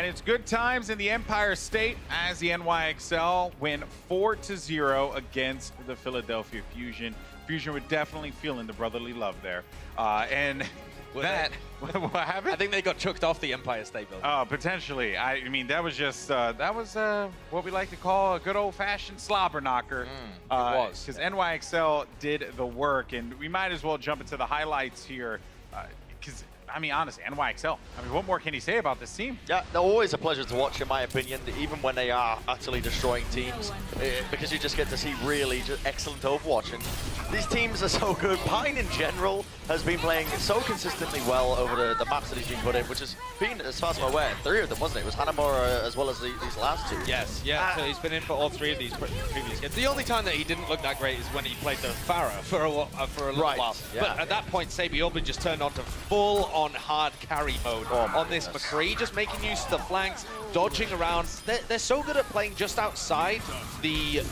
And it's good times in the Empire State as the NYXL win 4-0 against the Philadelphia Fusion. Fusion were definitely feeling the brotherly love there. And what happened? I think they got chucked off the Empire State Building. Oh, potentially. I mean, that was just, what we like to call a good old-fashioned slobber knocker. It was. Because NYXL did the work, and we might as well jump into the highlights here. Because, I mean, honestly, NYXL, I mean, what more can you say about this team? Yeah, they're always a pleasure to watch, in my opinion, even when they are utterly destroying teams, because you just get to see really just excellent Overwatch. And these teams are so good. Pine, in general, has been playing so consistently well over the maps that he's been put in, which has been, as far as I'm aware, 3 of them, wasn't it? It was Hanamura as well as these last 2. Yes, yeah, so he's been in for all 3 of these previous games. The only time that he didn't look that great is when he played the Farah for a little while. Yeah, but at that point, Sabiobi just turned on to full-on hard carry mode on this McCree, just making use of the flanks, dodging around. They're so good at playing just outside the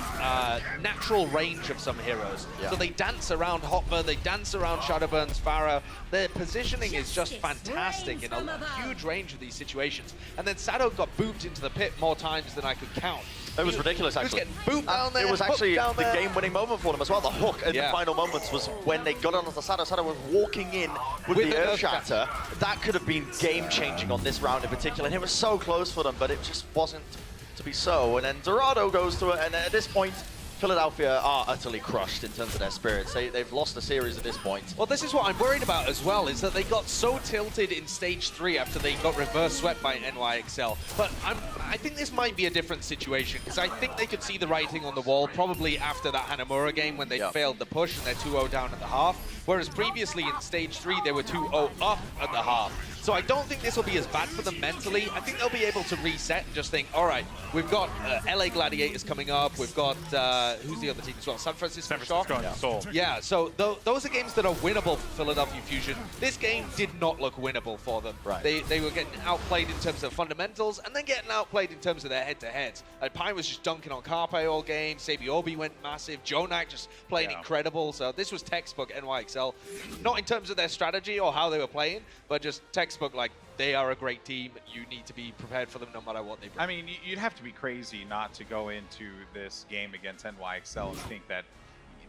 natural range of some heroes. So they dance around Hopper, they dance around Shadowburn's Farah. Their positioning is just fantastic in a huge range of these situations. And then Sado got booped into the pit more times than I could count. It was ridiculous, actually. He was getting booped down there. It was actually down the there. game-winning moment for them as well. The hook in the final moments was when they got onto the Sado. Sado was walking in with the Earth Shatter. That could have been game-changing on this round in particular. And it was so close for them, but it just wasn't to be so. And then Dorado goes to it, and at this point, Philadelphia are utterly crushed in terms of their spirits. They've lost the series at this point. Well, this is what I'm worried about as well, is that they got so tilted in Stage 3 after they got reverse swept by NYXL. But I think this might be a different situation, because I think they could see the writing on the wall probably after that Hanamura game when they failed the push and they're 2-0 down at the half. Whereas previously in Stage 3, they were 2-0 up at the half. So I don't think this will be as bad for them mentally. I think they'll be able to reset and just think, all right, we've got LA Gladiators coming up. We've got, who's the other team as well? San Francisco Shock? Seoul. Yeah, so those are games that are winnable for Philadelphia Fusion. This game did not look winnable for them. Right. They were getting outplayed in terms of fundamentals and then getting outplayed in terms of their head-to-heads. Pine was just dunking on Carpe all game. Sabiobi went massive. Jonak just playing incredible. So this was textbook NYXL. Not in terms of their strategy or how they were playing, but just textbook, like, they are a great team. You need to be prepared for them no matter what they bring. I mean, you'd have to be crazy not to go into this game against NYXL and think that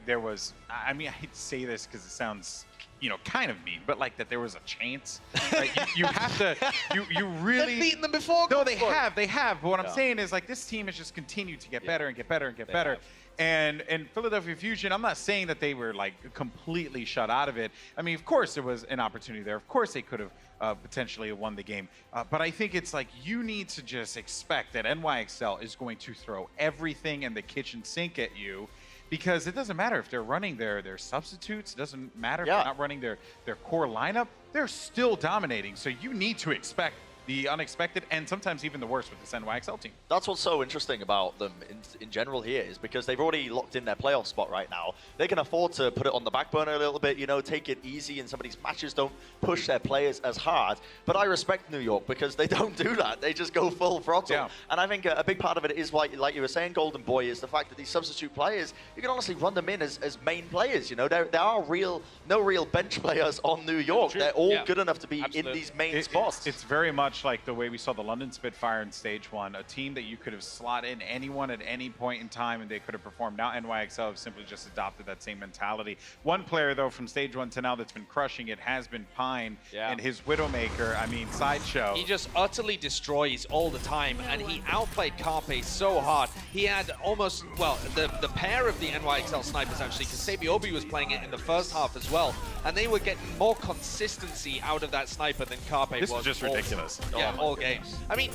there was, I mean, I hate to say this because it sounds, you know, kind of mean, but like that there was a chance. Right? you have to, you really. They've beaten them before. No, they have. But what I'm saying is, like, this team has just continued to get better and get better and get better. And Philadelphia Fusion, I'm not saying that they were like completely shut out of it. I mean, of course there was an opportunity there. Of course they could have potentially won the game. But I think it's like you need to just expect that NYXL is going to throw everything in the kitchen sink at you, because it doesn't matter if they're running their substitutes. It doesn't matter if they're not running their core lineup. They're still dominating. So you need to expect the unexpected and sometimes even the worst with this NYXL team. That's what's so interesting about them in general here, is because they've already locked in their playoff spot right now. They can afford to put it on the back burner a little bit, you know, take it easy, and some of these matches don't push their players as hard. But I respect New York because they don't do that. They just go full throttle. Yeah. And I think a big part of it is, like you were saying, Golden Boy, is the fact that these substitute players, you can honestly run them in as main players. You know, there are no real bench players on New York. They're all good enough to be in these main spots. It's very much like the way we saw the London Spitfire in Stage 1, a team that you could have slot in anyone at any point in time and they could have performed. Now NYXL have simply just adopted that same mentality. One player, though, from Stage 1 to now that's been crushing it has been Pine and his Widowmaker, I mean, Sideshow. He just utterly destroys all the time, and he outplayed Carpe so hard. He had almost, well, the pair of the NYXL snipers, actually, because Sabiobi was playing it in the first half as well, and they were getting more consistency out of that sniper than Carpe was. This is just ridiculous. Yeah, all games. I mean,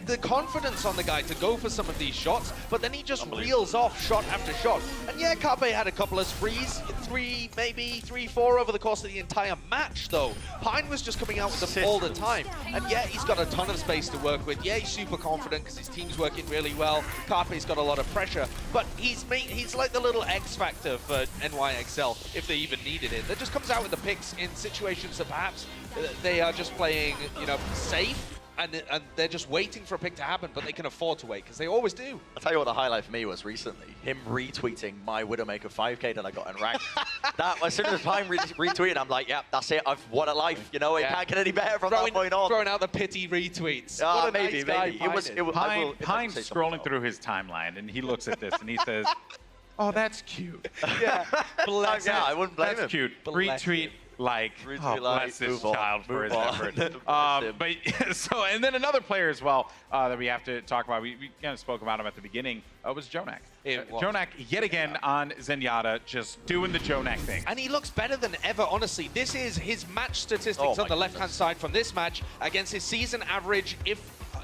the confidence on the guy to go for some of these shots, but then he just reels off shot after shot. And yeah, Carpe had a couple of sprees, maybe three, four over the course of the entire match, though. Pine was just coming out with them all the time. And yeah, he's got a ton of space to work with. Yeah, he's super confident because his team's working really well. Carpe's got a lot of pressure, but he's like the little X factor for NYXL, if they even needed it. That just comes out with the picks in situations that perhaps they are just playing, you know, safe. and they're just waiting for a pick to happen, but they can afford to wait because they always do. I'll tell you what the highlight for me was recently, him retweeting my Widowmaker 5K that I got in ranked. That, as soon as I retweeted, I'm like, yeah, that's it, I've won a life. You know, it can't get any better from that point on. Throwing out the pity retweets. What a maybe, nice guy it was Heinz scrolling through his timeline, and he looks at this and he says, "Oh, that's cute." Yeah, bless yeah, I wouldn't blame him. That's cute. Retweet. Like, bless this child for his effort. So, and then another player as well that we have to talk about, we kind of spoke about him at the beginning, was Jonak. Jonak, yet again on Zenyatta, just doing the Jonak thing. And he looks better than ever, honestly. This is his match statistics on the left-hand side from this match against his season average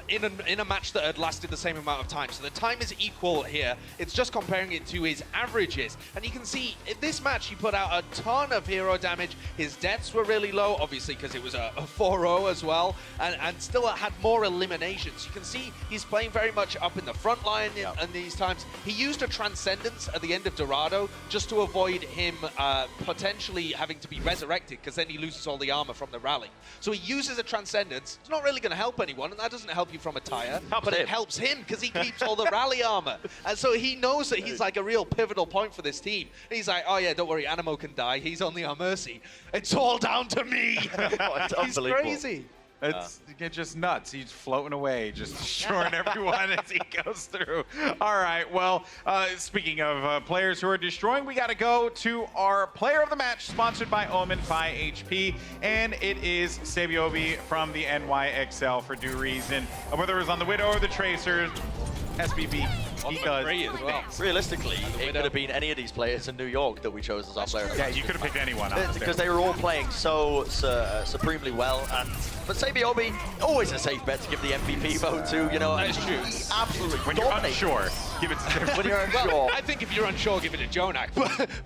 in a match that had lasted the same amount of time. So the time is equal here. It's just comparing it to his averages. And you can see in this match, he put out a ton of hero damage. His deaths were really low, obviously, because it was a 4-0 as well, and still had more eliminations. You can see he's playing very much up in the front line in these times. He used a Transcendence at the end of Dorado just to avoid him potentially having to be resurrected, because then he loses all the armor from the rally. So he uses a Transcendence. It's not really going to help anyone, and that doesn't help you from a tire, but it helps him because he keeps all the rally armor. And so he knows that he's like a real pivotal point for this team. And he's like, oh yeah, don't worry, Animo can die. He's only our mercy. It's all down to me. He's crazy. It's just nuts. He's floating away, just destroying everyone as he goes through. All right, well, speaking of players who are destroying, we got to go to our player of the match, sponsored by Omen by HP, and it is Sabiobi from the NYXL for due reason. Whether it was on the Widow or the Tracers, SBB, he does. As well. Realistically, it could have been any of these players in New York that we chose as our player. Yeah, you could have picked anyone. Because they were all playing so supremely well. But Sabiobi, always a safe bet to give the MVP vote to. You know, that's true. Absolutely. When you're unsure, give it to When you're unsure. Well, I think if you're unsure, give it to Jonak.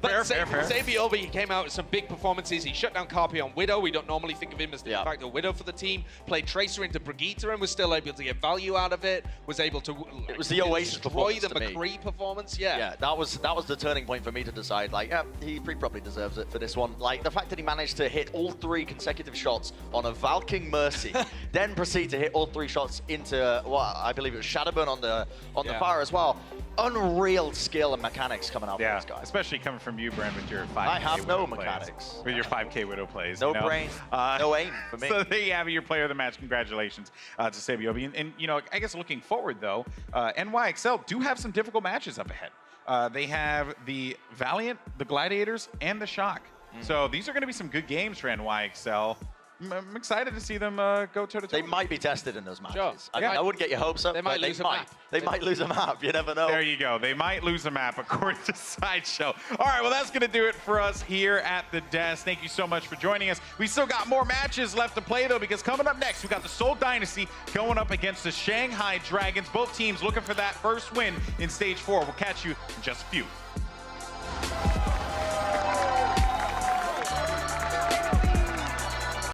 But fair. Sabiobi came out with some big performances. He shut down Carpe on Widow. We don't normally think of him as the de facto Widow for the team. Played Tracer into Brigitte and was still able to get value out of it. Was able to. It was the Oasis destroy the performance McCree performance. Yeah, that was the turning point for me to decide. Like, yeah, he pretty probably deserves it for this one. Like the fact that he managed to hit all 3 consecutive shots on a Valking Mercy, then proceed to hit all 3 shots into what I believe it was Shadowburn on the fire as well. Unreal skill and mechanics coming out from this guy. Especially coming from you, Brent, with your 5K I have no Widow mechanics. plays. With your 5K Widow plays. No brain, no aim for me. So there you have it, your player of the match. Congratulations to Sabiobi. And, you know, I guess looking forward, though, NYXL do have some difficult matches up ahead. They have the Valiant, the Gladiators, and the Shock. So these are going to be some good games for NYXL. I'm excited to see them go toe-to-toe. They might be tested in those matches. Sure. I wouldn't get your hopes up, they might lose a map. They might lose a map. You never know. There you go. They might lose a map, according to Sideshow. All right, well, that's going to do it for us here at the desk. Thank you so much for joining us. We still got more matches left to play, though, because coming up next, we got the Seoul Dynasty going up against the Shanghai Dragons. Both teams looking for that first win in Stage 4. We'll catch you in just a few.